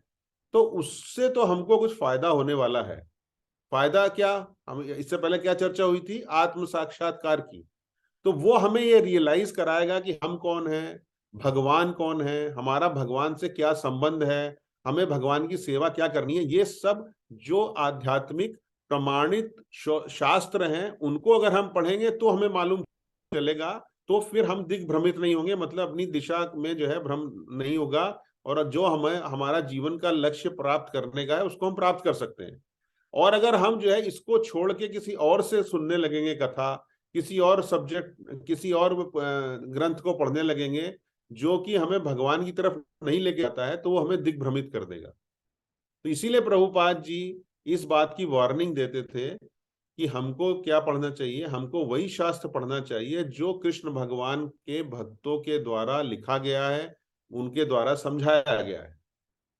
तो उससे तो हमको कुछ फायदा होने वाला है। फायदा क्या? हम इससे पहले क्या चर्चा हुई थी? आत्म साक्षात्कार की। तो वो हमें ये रियलाइज कराएगा कि हम कौन है, भगवान कौन है, हमारा भगवान से क्या संबंध है, हमें भगवान की सेवा क्या करनी है। ये सब जो आध्यात्मिक प्रमाणित शास्त्र हैं, उनको अगर हम पढ़ेंगे तो हमें मालूम चलेगा, तो फिर हम दिग्भ्रमित नहीं होंगे, मतलब अपनी दिशा में जो है भ्रम नहीं होगा, और जो हमें हमारा जीवन का लक्ष्य प्राप्त करने का है उसको हम प्राप्त कर सकते हैं। और अगर हम जो है इसको छोड़ के किसी और से सुनने लगेंगे कथा, किसी और सब्जेक्ट, किसी और ग्रंथ को पढ़ने लगेंगे जो कि हमें भगवान की तरफ नहीं लेके आता है, तो वो हमें दिग्भ्रमित कर देगा। तो इसीलिए प्रभुपाद जी इस बात की वार्निंग देते थे कि हमको क्या पढ़ना चाहिए? हमको वही शास्त्र पढ़ना चाहिए जो कृष्ण भगवान के भक्तों के द्वारा लिखा गया है, उनके द्वारा समझाया गया है।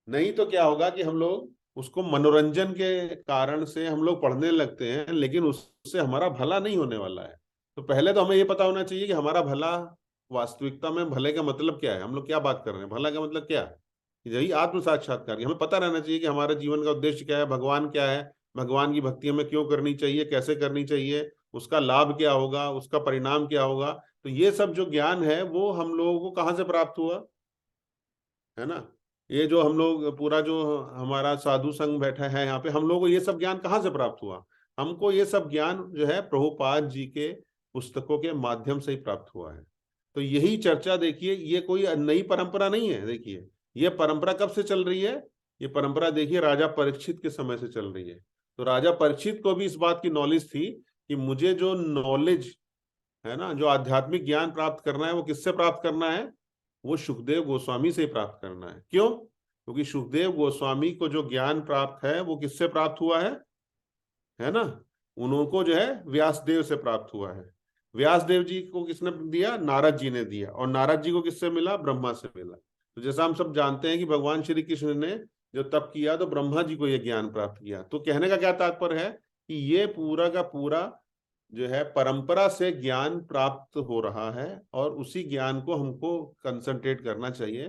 नहीं तो क्या होगा कि हम लोग उसको मनोरंजन के कारण से हम लोग पढ़ने लगते हैं, लेकिन उससे हमारा भला नहीं होने वाला है। तो पहले तो हमें ये पता होना चाहिए कि हमारा भला वास्तविकता में भले का मतलब क्या है, हम लोग क्या बात कर रहे हैं, भला का मतलब क्या है? यही आत्म साक्षात्कार। हमें पता रहना चाहिए कि हमारा जीवन का उद्देश्य क्या है, भगवान क्या है, भगवान की भक्ति हमें क्यों करनी चाहिए, कैसे करनी चाहिए, उसका लाभ क्या होगा, उसका परिणाम क्या होगा। तो ये सब जो ज्ञान है वो हम लोगों को कहाँ से प्राप्त हुआ, है ना। ये जो हम लोग पूरा जो हमारा साधु संघ बैठा है यहाँ पे, हम लोगों को ये सब ज्ञान कहाँ से प्राप्त हुआ। हमको ये सब ज्ञान जो है प्रभुपाद जी के पुस्तकों के माध्यम से ही प्राप्त हुआ है। तो यही चर्चा देखिए, ये कोई नई परंपरा नहीं है। देखिए ये परंपरा कब से चल रही है, ये परंपरा देखिए राजा परीक्षित के समय से चल रही है। तो राजा परीक्षित को भी इस बात की नॉलेज थी कि मुझे जो नॉलेज है ना, जो आध्यात्मिक ज्ञान प्राप्त करना है, वो किससे प्राप्त करना है, वो सुखदेव गोस्वामी से प्राप्त करना है। क्यों? क्योंकि सुखदेव गोस्वामी को जो ज्ञान प्राप्त है वो किससे प्राप्त हुआ है ना, उनको जो है व्यासदेव से प्राप्त हुआ है। व्यासदेव जी को किसने दिया, नारद जी ने दिया, और नारद जी को किससे मिला, ब्रह्मा से मिला। तो जैसा हम सब जानते हैं कि भगवान श्री कृष्ण ने जो तप किया तो ब्रह्मा जी को यह ज्ञान प्राप्त किया। तो कहने का क्या तात्पर्य है कि ये पूरा का पूरा जो है परंपरा से ज्ञान प्राप्त हो रहा है, और उसी ज्ञान को हमको कंसंट्रेट करना चाहिए।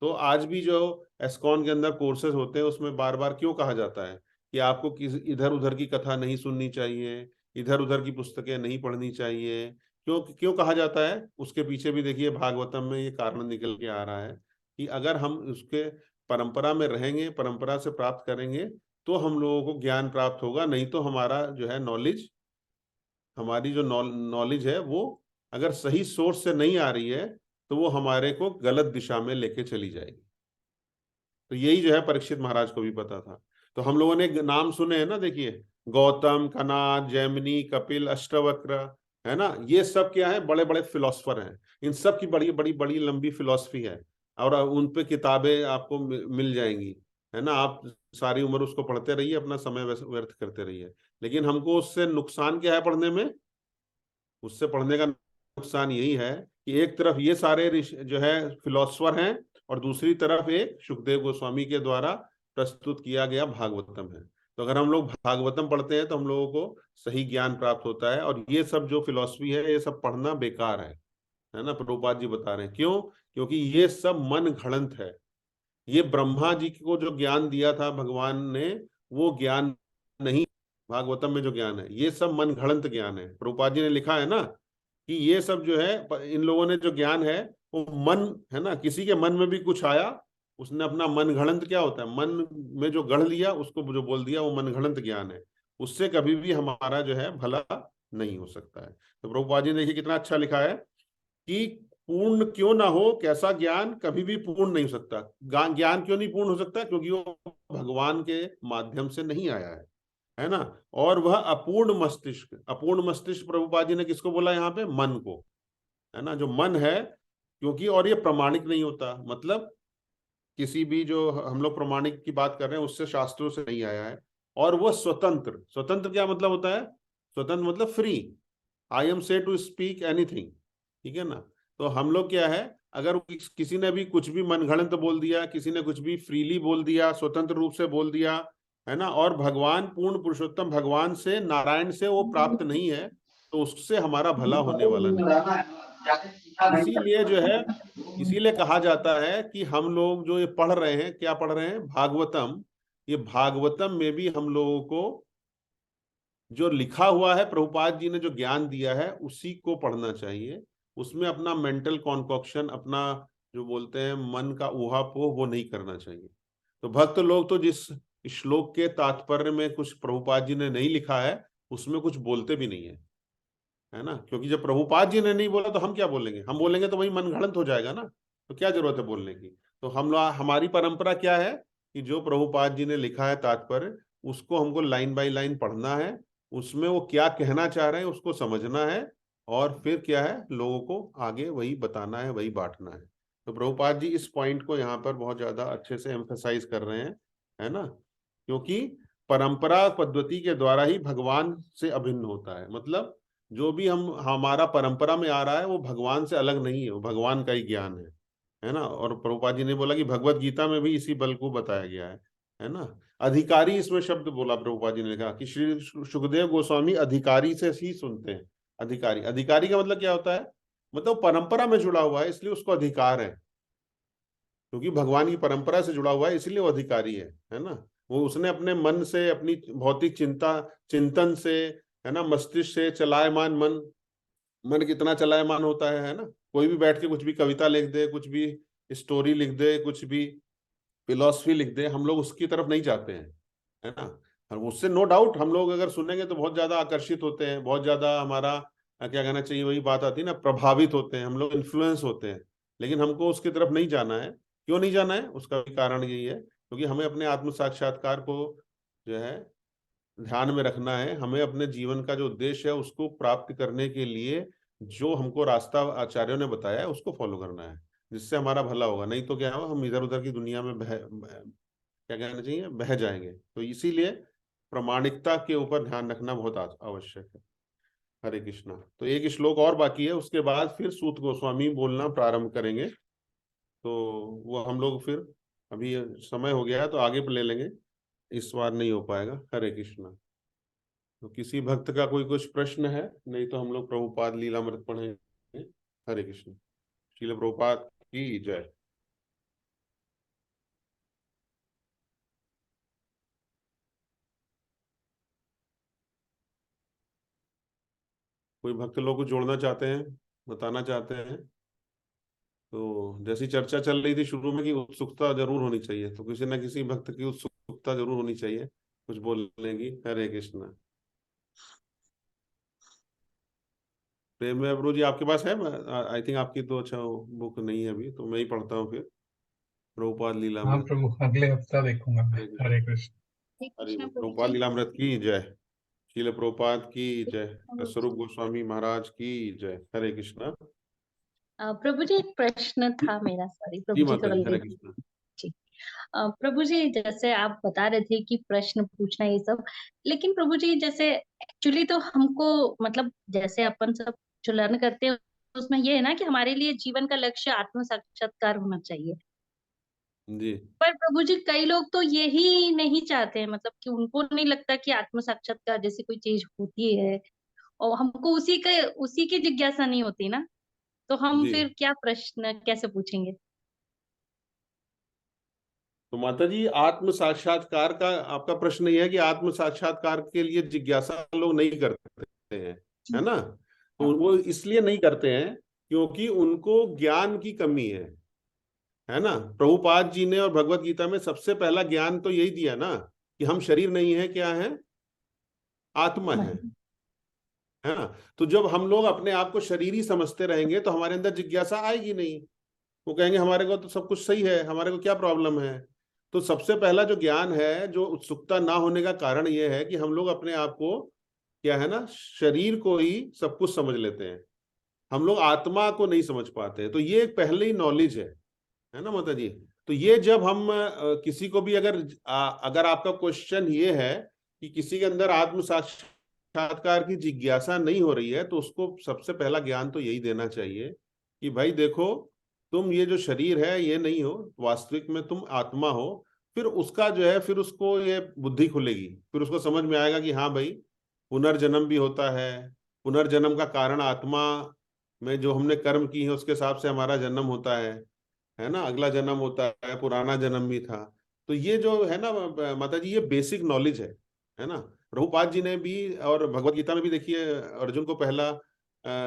तो आज भी जो एस्कॉन के अंदर कोर्सेज होते हैं उसमें बार बार क्यों कहा जाता है कि आपको किस इधर उधर की कथा नहीं सुननी चाहिए, इधर उधर की पुस्तकें नहीं पढ़नी चाहिए। क्यों क्यों कहा जाता है, उसके पीछे भी देखिए भागवतम में ये कारण निकल के आ रहा है कि अगर हम उसके परंपरा में रहेंगे, परंपरा से प्राप्त करेंगे, तो हम लोगों को ज्ञान प्राप्त होगा। नहीं तो हमारा जो है नॉलेज, हमारी जो नॉलेज है वो अगर सही सोर्स से नहीं आ रही है तो वो हमारे को गलत दिशा में लेके चली जाएगी। तो यही जो है परीक्षित महाराज को भी पता था। तो हम लोगों ने नाम सुने हैं ना, देखिए गौतम, कनाद, जैमिनी, कपिल, अष्टवक्र, है ना, ये सब क्या है, बड़े बड़े फिलोसफर हैं। इन सब की बड़ी बड़ी बड़ी लंबी फिलोसफी है, और उन पे किताबें आपको मिल जाएंगी, है ना। आप सारी उम्र उसको पढ़ते रहिए, अपना समय व्यर्थ करते रहिए। लेकिन हमको उससे नुकसान क्या है पढ़ने में, उससे पढ़ने का नुकसान यही है कि एक तरफ ये सारे जो है फिलोसफर हैं, और दूसरी तरफ एक सुखदेव गोस्वामी के द्वारा प्रस्तुत किया गया भागवतम है। तो अगर हम लोग भागवतम पढ़ते हैं तो हम लोगों को सही ज्ञान प्राप्त होता है, और ये सब जो फिलॉसफी है ये सब पढ़ना बेकार है ना। प्रभुपाद जी बता रहे हैं क्यों, क्योंकि ये सब मन घड़ंत है। ये ब्रह्मा जी को जो ज्ञान दिया था भगवान ने, वो ज्ञान नहीं, भागवतम में जो ज्ञान है ये सब मन घड़ंत ज्ञान है। प्रभुपाद जी ने लिखा है ना कि ये सब जो है इन लोगों ने जो ज्ञान है वो मन, है ना, किसी के मन में भी कुछ आया, उसने अपना मन घड़ंत, क्या होता है, मन में जो गढ़ लिया उसको जो बोल दिया, वो मन घड़ंत ज्ञान है। उससे कभी भी हमारा जो है भला नहीं हो सकता है। तो प्रभुपाद जी ने देखिए कितना अच्छा लिखा है कि पूर्ण क्यों ना हो, कैसा ज्ञान कभी भी पूर्ण नहीं हो सकता। ज्ञान क्यों नहीं पूर्ण हो सकता, क्योंकि वो भगवान के माध्यम से नहीं आया है ना। और वह अपूर्ण मस्तिष्क, अपूर्ण मस्तिष्क प्रभुपाद जी ने किसको बोला यहाँ पे, मन को, है ना, जो मन है। क्योंकि और ये प्रमाणिक नहीं होता, मतलब किसी भी जो हम लोग प्रमाणिक की बात कर रहे हैं उससे शास्त्रों से नहीं आया है। और वह स्वतंत्र, स्वतंत्र क्या मतलब होता है, स्वतंत्र मतलब फ्री, आई एम से टू स्पीक एनीथिंग, ठीक है ना। तो हम लोग क्या है, अगर किसी ने भी कुछ भी मनगढ़ंत बोल दिया, किसी ने कुछ भी फ्रीली बोल दिया, स्वतंत्र रूप से बोल दिया, है ना, और भगवान पूर्ण पुरुषोत्तम भगवान से, नारायण से वो प्राप्त नहीं है, तो उससे हमारा भला होने वाला नहीं। इसीलिए जो है, इसीलिए कहा जाता है कि हम लोग जो ये पढ़ रहे हैं, क्या पढ़ रहे हैं, भागवतम। ये भागवतम में भी हम लोगों को जो लिखा हुआ है, प्रभुपाद जी ने जो ज्ञान दिया है उसी को पढ़ना चाहिए। उसमें अपना मेंटल कॉन्कॉक्शन, अपना जो बोलते हैं मन का ऊहापोह, वो नहीं करना चाहिए। तो भक्त लोग तो जिस श्लोक के तात्पर्य में कुछ प्रभुपाद जी ने नहीं लिखा है उसमें कुछ बोलते भी नहीं है ना। क्योंकि जब प्रभुपाद जी ने नहीं बोला तो हम क्या बोलेंगे, हम बोलेंगे तो वही मनगढ़ंत हो जाएगा ना। तो क्या जरूरत है बोलने की। तो हम लोग, हमारी परंपरा क्या है कि जो प्रभुपाद जी ने लिखा है तात्पर्य, उसको हमको लाइन बाय लाइन पढ़ना है, उसमें वो क्या कहना चाह रहे हैं उसको समझना है, और फिर क्या है, लोगों को आगे वही बताना है, वही बांटना है। तो प्रभुपाद जी इस पॉइंट को यहाँ पर बहुत ज्यादा अच्छे से एम्फेसाइज कर रहे हैं, है ना। क्योंकि परंपरा पद्धति के द्वारा ही भगवान से अभिन्न होता है। मतलब जो भी हम हमारा परंपरा में आ रहा है वो भगवान से अलग नहीं है, वो भगवान का ही ज्ञान है ना। और प्रभुपाद जी ने बोला कि भगवत गीता में भी इसी बल को बताया गया है ना। अधिकारी, इसमें शब्द बोला प्रभुपाद जी ने कहा कि श्री सुखदेव गोस्वामी अधिकारी से ही सुनते हैं। अधिकारी, अधिकारी का मतलब क्या होता है, मतलब परंपरा में जुड़ा हुआ है इसलिए उसको अधिकार है, क्योंकि भगवान की परंपरा से जुड़ा हुआ है इसलिए वो अधिकारी है ना। वो उसने अपने मन से, अपनी भौतिक चिंतन से, है ना, मस्तिष्क से, चलायमान मन कितना चलायमान होता है ना, कोई भी बैठ के कुछ भी कविता लिख दे, कुछ भी स्टोरी लिख दे, कुछ भी फिलॉसफी लिख दे, हम लोग उसकी तरफ नहीं जाते हैं, है ना। और उससे नो डाउट हम लोग अगर सुनेंगे तो बहुत ज्यादा आकर्षित होते हैं, बहुत ज्यादा हमारा क्या कहना चाहिए, वही बात आती है ना, प्रभावित होते हैं हम लोग, इन्फ्लुएंस होते हैं। लेकिन हमको उसकी तरफ नहीं जाना है। क्यों नहीं जाना है? उसका भी कारण यही है, क्योंकि हमें अपने आत्म साक्षात्कार को जो है ध्यान में रखना है। हमें अपने जीवन का जो उद्देश्य है उसको प्राप्त करने के लिए जो हमको रास्ता आचार्यों ने बताया है उसको फॉलो करना है, जिससे हमारा भला होगा। नहीं तो क्या होगा, हम इधर उधर की दुनिया में क्या कहना चाहिए, बह जाएंगे। तो इसीलिए प्रामाणिकता के ऊपर ध्यान रखना बहुत आवश्यक है। हरे कृष्णा। तो एक श्लोक और बाकी है, उसके बाद फिर सूत गोस्वामी बोलना प्रारंभ करेंगे। तो वो हम लोग फिर, अभी समय हो गया है तो आगे पे ले लेंगे, इस बार नहीं हो पाएगा। हरे कृष्णा। तो किसी भक्त का कोई कुछ प्रश्न है? नहीं तो हम लोग प्रभुपाद लीलामृत पढ़ेंगे। हरे कृष्ण। श्रील प्रभुपाद की जय। कोई भक्त लोग कुछ जोड़ना चाहते हैं, बताना चाहते हैं? तो जैसी चर्चा चल रही थी शुरू में कि उत्सुकता जरूर होनी चाहिए, तो किसी ना किसी भक्त की उत्सुकता जरूर होनी चाहिए कुछ बोलने की। हरे कृष्णा। प्रेम प्रभु जी आपके पास है? आई थिंक आपकी तो अच्छा बुक नहीं है अभी, तो मैं ही पढ़ता हूँ फिर प्रभुपाद हाँ लीलामृत। प्रभु, अगले हफ्ता देखूंगा मैं। हरे कृष्ण। हरे कृष्ण। हरे हरि कृष्णा प्रभु प्रभुपाद जी। लीलामृत की जय। शील प्रभुपाद की जय। प्रभु स्वरूप गोस्वामी महाराज की जय। हरे कृष्णा। प्रभु जी, एक प्रश्न था मेरा, सॉरी जी प्रभु जी, माता थोड़ा जी, हरे लेट कृष्णा। जी। प्रभु जी, जैसे आप बता रहे थे कि प्रश्न पूछना ये सब, लेकिन प्रभु जी जैसे एक्चुअली तो हमको मतलब जैसे अपन सब जो लर्न करते हैं उसमें ये है ना कि हमारे लिए जीवन का लक्ष्य आत्म साक्षात्कार होना चाहिए। जी पर प्रभु जी कई लोग तो यही नहीं चाहते हैं, मतलब कि उनको नहीं लगता कि आत्म साक्षात्कार जैसी कोई चीज होती है, और हमको उसी की जिज्ञासा नहीं होती ना, तो हम जी। फिर क्या प्रश्न कैसे पूछेंगे? तो माता जी, आत्म साक्षात्कार का आपका प्रश्न ये है कि आत्म साक्षात्कार के लिए जिज्ञासा लोग नहीं करते हैं, है ना। तो वो इसलिए नहीं करते हैं क्योंकि उनको ज्ञान की कमी है ना। प्रभुपाद जी ने और भगवत गीता में सबसे पहला ज्ञान तो यही दिया ना कि हम शरीर नहीं है, क्या है, आत्मा है ना। तो जब हम लोग अपने आप को शरीर ही समझते रहेंगे तो हमारे अंदर जिज्ञासा आएगी नहीं। वो कहेंगे हमारे को तो सब कुछ सही है, हमारे को क्या प्रॉब्लम है। तो सबसे पहला जो ज्ञान है, जो उत्सुकता ना होने का कारण ये है कि हम लोग अपने आप को, क्या है ना, शरीर को ही सब कुछ समझ लेते हैं, हम लोग आत्मा को नहीं समझ पाते। तो ये एक पहले ही नॉलेज है ना माता जी। तो ये जब हम किसी को भी अगर आपका क्वेश्चन ये है कि किसी के अंदर आत्म साक्षात्कार की जिज्ञासा नहीं हो रही है, तो उसको सबसे पहला ज्ञान तो यही देना चाहिए कि भाई देखो, तुम ये जो शरीर है ये नहीं हो, वास्तविक में तुम आत्मा हो। फिर उसका जो है, फिर उसको ये बुद्धि खुलेगी, फिर उसको समझ में आएगा कि हाँ भाई, पुनर्जन्म भी होता है। पुनर्जन्म का कारण आत्मा में जो हमने कर्म की है उसके हिसाब से हमारा जन्म होता है ना, अगला जन्म होता है, पुराना जन्म भी था। तो ये जो है ना माता जी, ये बेसिक नॉलेज है ना। प्रभुपाद जी ने भी और भगवत गीता में भी देखिए, अर्जुन को पहला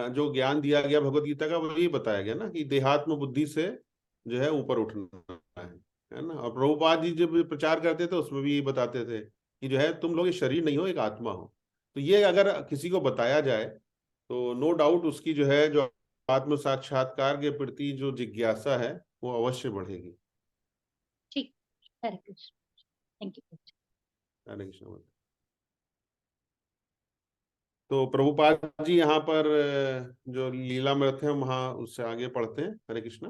जो ज्ञान दिया गया भगवत गीता का, वो यही बताया गया ना कि देहात्म बुद्धि से जो है ऊपर उठना है ना। और प्रभुपाद जी जब प्रचार करते थे उसमें भी यही बताते थे कि जो है, तुम लोग ये शरीर नहीं हो, एक आत्मा हो। तो ये अगर किसी को बताया जाए तो नो डाउट उसकी जो है, जो आत्म साक्षात्कार के प्रति जो जिज्ञासा है वो अवश्य बढ़ेगी। ठीक। हरे कृष्ण। Thank you. हरे कृष्ण। तो प्रभुपाद जी यहाँ पर जो लीलामृत है वहां उससे आगे पढ़ते हैं। हरे कृष्ण।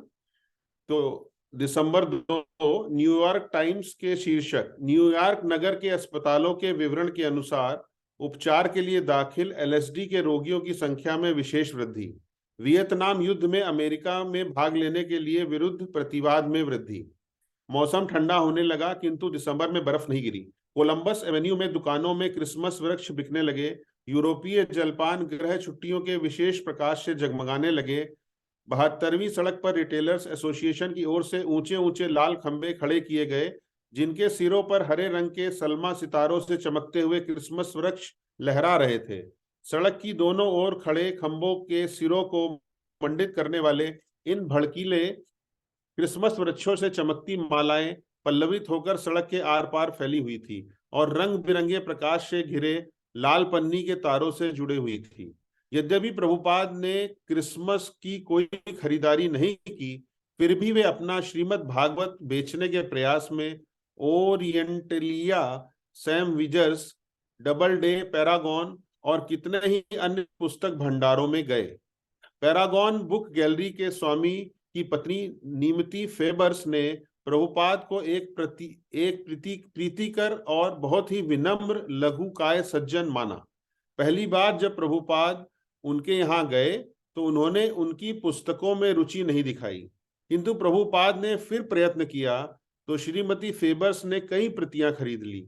तो दिसंबर 2, न्यूयॉर्क टाइम्स के शीर्षक, न्यूयॉर्क नगर के अस्पतालों के विवरण के अनुसार उपचार के लिए दाखिल एलएसडी के रोगियों की संख्या में विशेष वृद्धि। वियतनाम युद्ध में अमेरिका में भाग लेने के लिए विरुद्ध प्रतिवाद में वृद्धि। मौसम ठंडा होने लगा किंतु दिसंबर में बर्फ नहीं गिरी। कोलंबस एवेन्यू में दुकानों में क्रिसमस वृक्ष बिकने लगे। यूरोपीय जलपान गृह छुट्टियों के विशेष प्रकाश से जगमगाने लगे। 72वीं सड़क पर रिटेलर्स एसोसिएशन की ओर से ऊंचे ऊंचे लाल खंबे खड़े किए गए जिनके सिरों पर हरे रंग के सलमा सितारों से चमकते हुए क्रिसमस वृक्ष लहरा रहे थे। सड़क की दोनों ओर खड़े खंभों के सिरों को मंडित करने वाले इन भड़कीले क्रिसमस वृक्षों से चमकती मालाएं पल्लवित होकर सड़क के आर पार फैली हुई थी और रंग बिरंगे प्रकाश से घिरे लाल पन्नी के तारों से जुड़े हुई थी। यद्यपि प्रभुपाद ने क्रिसमस की कोई खरीदारी नहीं की, फिर भी वे अपना श्रीमद् भागवत बेचने के प्रयास में ओरिएंटलिया, सैम विजर्स, डबल डे, पैरागॉन और कितने ही अन्य पुस्तक भंडारों में गए। पैरागॉन बुक गैलरी के स्वामी की पत्नी नीमती फेबर्स ने प्रभुपाद को एक प्रीतिकर और बहुत ही विनम्र लघुकाय सज्जन माना। पहली बार जब प्रभुपाद उनके यहाँ गए तो उन्होंने उनकी पुस्तकों में रुचि नहीं दिखाई, किंतु प्रभुपाद ने फिर प्रयत्न किया तो श्रीमती फेबर्स ने कई प्रतियां खरीद ली।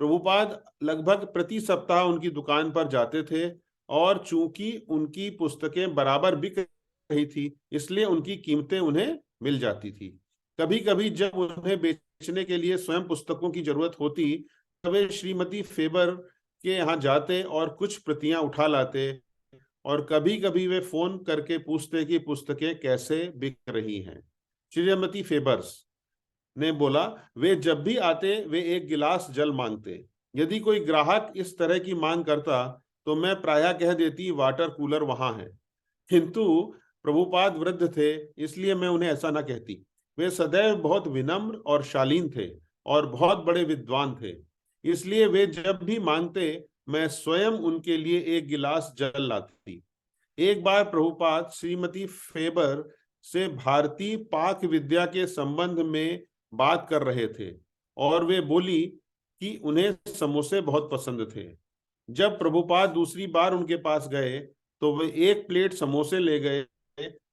प्रभुपाद लगभग प्रति सप्ताह उनकी दुकान पर जाते थे और चूंकि उनकी पुस्तकें बराबर बिक रही थी, इसलिए उनकी कीमतें उन्हें मिल जाती थी। कभी कभी जब उन्हें बेचने के लिए स्वयं पुस्तकों की जरूरत होती, तब वे श्रीमती फेबर के यहाँ जाते और कुछ प्रतियां उठा लाते, और कभी कभी वे फोन करके पूछते कि पुस्तकें कैसे बिक रही हैं। श्रीमती फेबर्स ने बोला, वे जब भी आते वे एक गिलास जल मांगते। यदि कोई ग्राहक इस तरह की मांग करता तो मैं प्रायः कह देती वाटर कूलर वहां है, किंतु प्रभुपाद वृद्ध थे, इसलिए मैं उन्हें ऐसा ना कहती। वे सदैव बहुत विनम्र और शालीन थे और बहुत बड़े विद्वान थे, इसलिए वे जब भी मांगते मैं स्वयं उनके लिए एक गिलास जल लाती। एक बार प्रभुपाद श्रीमती फेबर से भारतीय पाक विद्या के संबंध में बात कर रहे थे और वे बोली कि उन्हें समोसे बहुत पसंद थे। जब प्रभुपाद दूसरी बार उनके पास गए तो वे एक प्लेट समोसे ले गए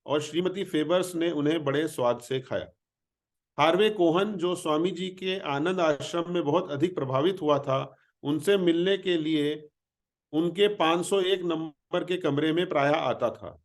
और श्रीमती फेबर्स ने उन्हें बड़े स्वाद से खाया। हार्वे कोहन, जो स्वामी जी के आनंद आश्रम में बहुत अधिक प्रभावित हुआ था, उनसे मिलने के लिए उनके 501 नंबर के कमरे में प्रायः आता था।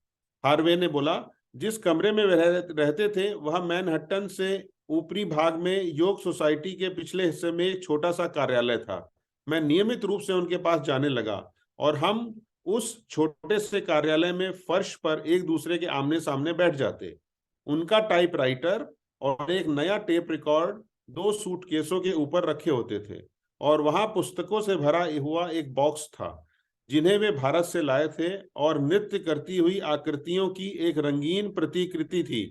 हार्वे ने बोला, जिस कमरे में वे रहते थे वह मैनहट्टन से ऊपरी भाग में योग सोसाइटी के पिछले हिस्से में एक छोटा सा कार्यालय था। मैं नियमित रूप से उनके पास जाने लगा और हम उस छोटे से कार्यालय में फर्श पर एक दूसरे के आमने सामने बैठ जाते। उनका टाइपराइटर और एक नया टेप रिकॉर्ड 2 सूटकेसों के ऊपर रखे होते थे और वहां पुस्तकों से भरा हुआ एक बॉक्स था जिन्हें वे भारत से लाए थे, और नृत्य करती हुई आकृतियों की एक रंगीन प्रतिकृति थी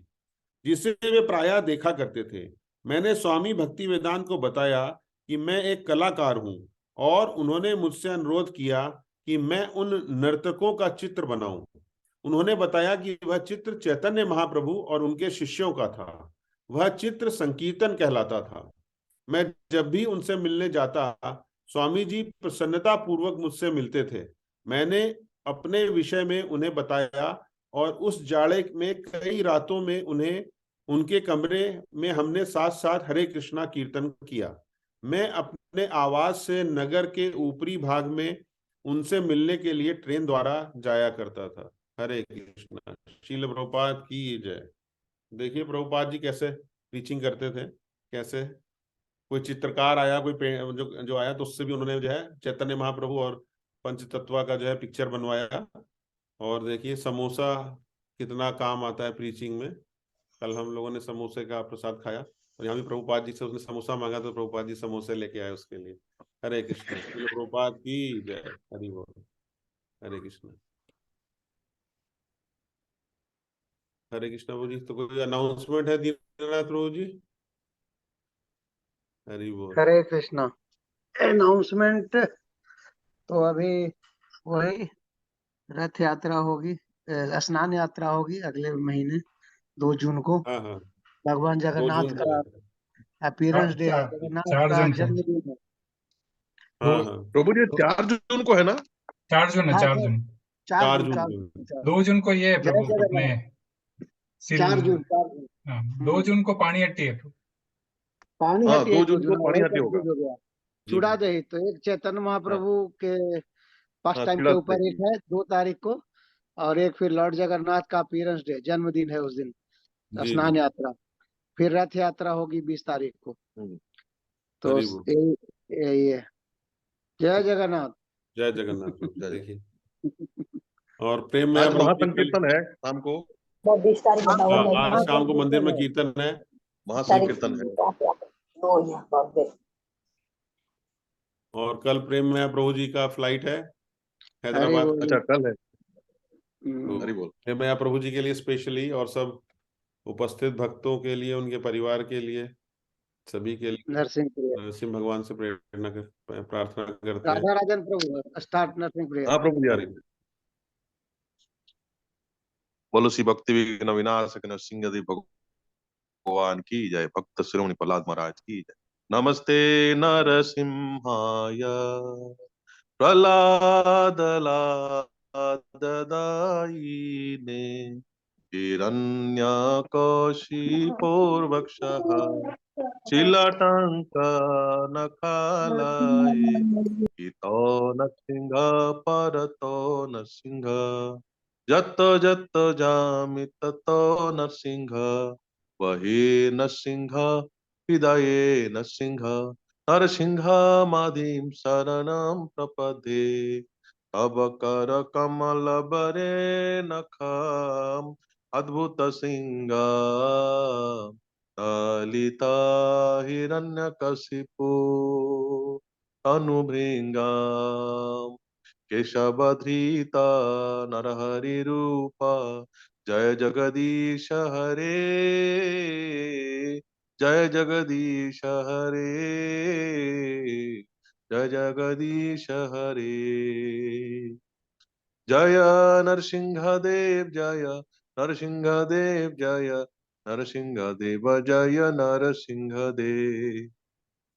जिसे वे प्रायः देखा करते थे। मैंने स्वामी भक्तिवेदांत को बताया कि मैं एक कलाकार हूं और उन्होंने मुझसे अनुरोध किया कि मैं उन नर्तकों का चित्र बनाऊं। उन्होंने बताया कि वह चित्र चैतन्य महाप्रभु और उनके शिष्यों का था। वह चित्र संकीर्तन कहलाता था। मैं जब भी उनसे मिलने जाता, स्वामी जी प्रसन्नता पूर्वक मुझसे मिलते थे। मैंने अपने विषय में उन्हें बताया और उस जाड़े में कई रातों में उन्हें उनके कमरे में हमने साथ साथ हरे कृष्णा कीर्तन किया। मैं अपने आवास से नगर के ऊपरी भाग में उनसे मिलने के लिए ट्रेन द्वारा जाया करता था। हरे कृष्णा। श्रील प्रभुपाद की जय। देखिए प्रभुपाद जी कैसे टीचिंग करते थे, कैसे कोई चित्रकार आया, कोई जो आया तो उससे भी उन्होंने जो है चैतन्य महाप्रभु और पंचतत्वा का जो है पिक्चर बनवाया। और देखिए समोसा कितना काम आता है प्रीचिंग में। कल हम लोगों ने समोसे का प्रसाद खाया और यहाँ भी प्रभुपाद जी से उसने समोसा मांगा तो प्रभुपाद जी समोसे लेके आए उसके लिए। हरे कृष्ण। प्रभुपाद की जय। हरि बोल। हरे कृष्ण। हरे कृष्ण प्रभु जी। तो कोई अनाउंसमेंट है दीननाथ प्रभु जी? हरि बोल। हरे कृष्णा। अनाउंसमेंट तो अभी वही रथ यात्रा होगी, स्नान यात्रा होगी अगले महीने 2 जून को। हाँ हाँ, भगवान 2 जगन्नाथ जून को का है। अपीयरेंस डे है, 4 जगन्नाथ का जून को। जन्मदिन है। हाँ हाँ, प्रभु जी 4 जून को है ना? 4 जून है, हाँ 4 सर, जून। 4 4 जून जून 4 को। जून 4 2 जून को ये है जय प्रभु अपने जगन्नाथ। सिल 4 जून 4 जून। 2 जून को पानी हट्टी है। पानी हाँ, हटी 2 है 2 जून जून, को पानी वही हाटी होगा। कंफ्यूज हो गया। जी चूड़ा जी। दही तो एक चैतन्य महाप्रभु के फर्स्ट हाँ, टाइम चूड़ा के ऊपर दही। एक है 2 तारीख को, और एक फिर लॉर्ड जगन्नाथ का अपीयरेंस डे, जन्मदिन है उस दिन, जी स्नान जी। यात्रा। फिर रथ यात्रा होगी 20 तारीख को। तो हरि बोल। यही है। जय जगन्नाथ। जय जगन्नाथ प्रभु। देखिए, और प्रेम में आज प्रभु जी कल- महासंकीर्तन है शाम को, 20 तारीख हाँ, बताओ हाँ, मैं आज शाम को मंदिर में कीर्तन है। महासंकीर्तन है। और कल प्रेम में प्रभु जी का फ्लाइट है हरि हैदराबाद। बोल। अच्छा कल है। हम्म, हरि बोल। प्रेम में प्रभु जी के लिए स्पेशली और सब उपस्थित भक्तों के लिए, उनके परिवार के लिए, सभी के लिए नरसिंह प्रिय। नरसिंह भगवान से प्रार्थना करते हैं। राधा राजन प्रभु स्टार्ट नरसिंह प्रिय। हाँ प्रभु जी, हरि हरि बोलो। श्री भक्ति विघ्न विनाशक नरसिंह देव भगवान की जय। भक्त शिरोमणि प्रहलाद महाराज की जय। नमस्ते नरसिंहाय प्रहलाद लाददायिने हिरण्यकशिपूर्वक्षः शिलाटङ्कनखालये इतो नरसिंह परतो नरसिंह जत जत जामि ततो नरसिंह वही नरसिंह हृदये नरसिंह नरसिंहमादिं शरणं प्रपद्ये तव कर कमल बरे नखम् अद्भुत सिंह ललिता हिरण्यकशिपु तनुभृङ्गाम् केशवधृता नरहरिरूप जय जगदीश हरे जय जगदीश हरे जय जगदीश हरे जय नरसिंहदेव जय नरसिंहदेव जय नरसिंहदेव जय नरसिंहदेव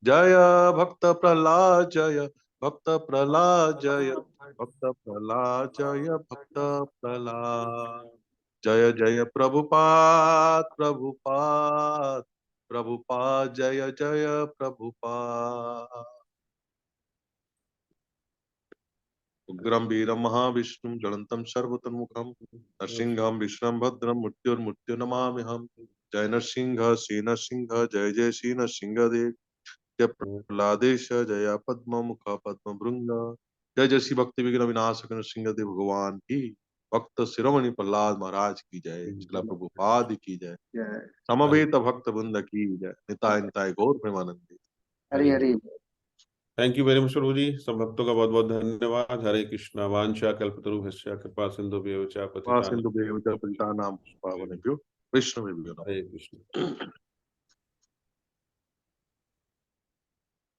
जय भक्त प्रहलाद जय भक्त प्रहलाद जय भक्त प्रहलाद जय भक्त प्रहलाद जय जय प्रभुपाद प्रभुपाद प्रभुपाद जय जय प्रभुपाद उग्रं वीरं महाविष्णुं ज्वलन्तं सर्वतोमुखं नरसिंहं विष्णुं भद्रं मृत्युर्मृत्युर्नमाम्यहम् जय नरसिंह श्री नरसिंह जय जय श्री नरसिंहदेव जय प्रहलादेश जय पद्म मुख पद्म भृंग जय जय श्री भक्ति विघ्न विनाशक नरसिंहदेव भगवान की भक्त शिरोमणि प्रहलाद महाराज की जय श्रील प्रभुपाद की जय समवेत भक्त वृंद की जय निताय निताय गौर प्रेमानंदी Hari Hari. Thank you very much Prabhu ji. सब भक्तों का बहुत बहुत धन्यवाद। हरे कृष्णा वांछा कल्पतरुभ्यश्च कृपा सिंधुभ्यो च पतितानां सिंधु पतितानां पावनेभ्यो वैष्णवेभ्यो नमः। हरे कृष्ण।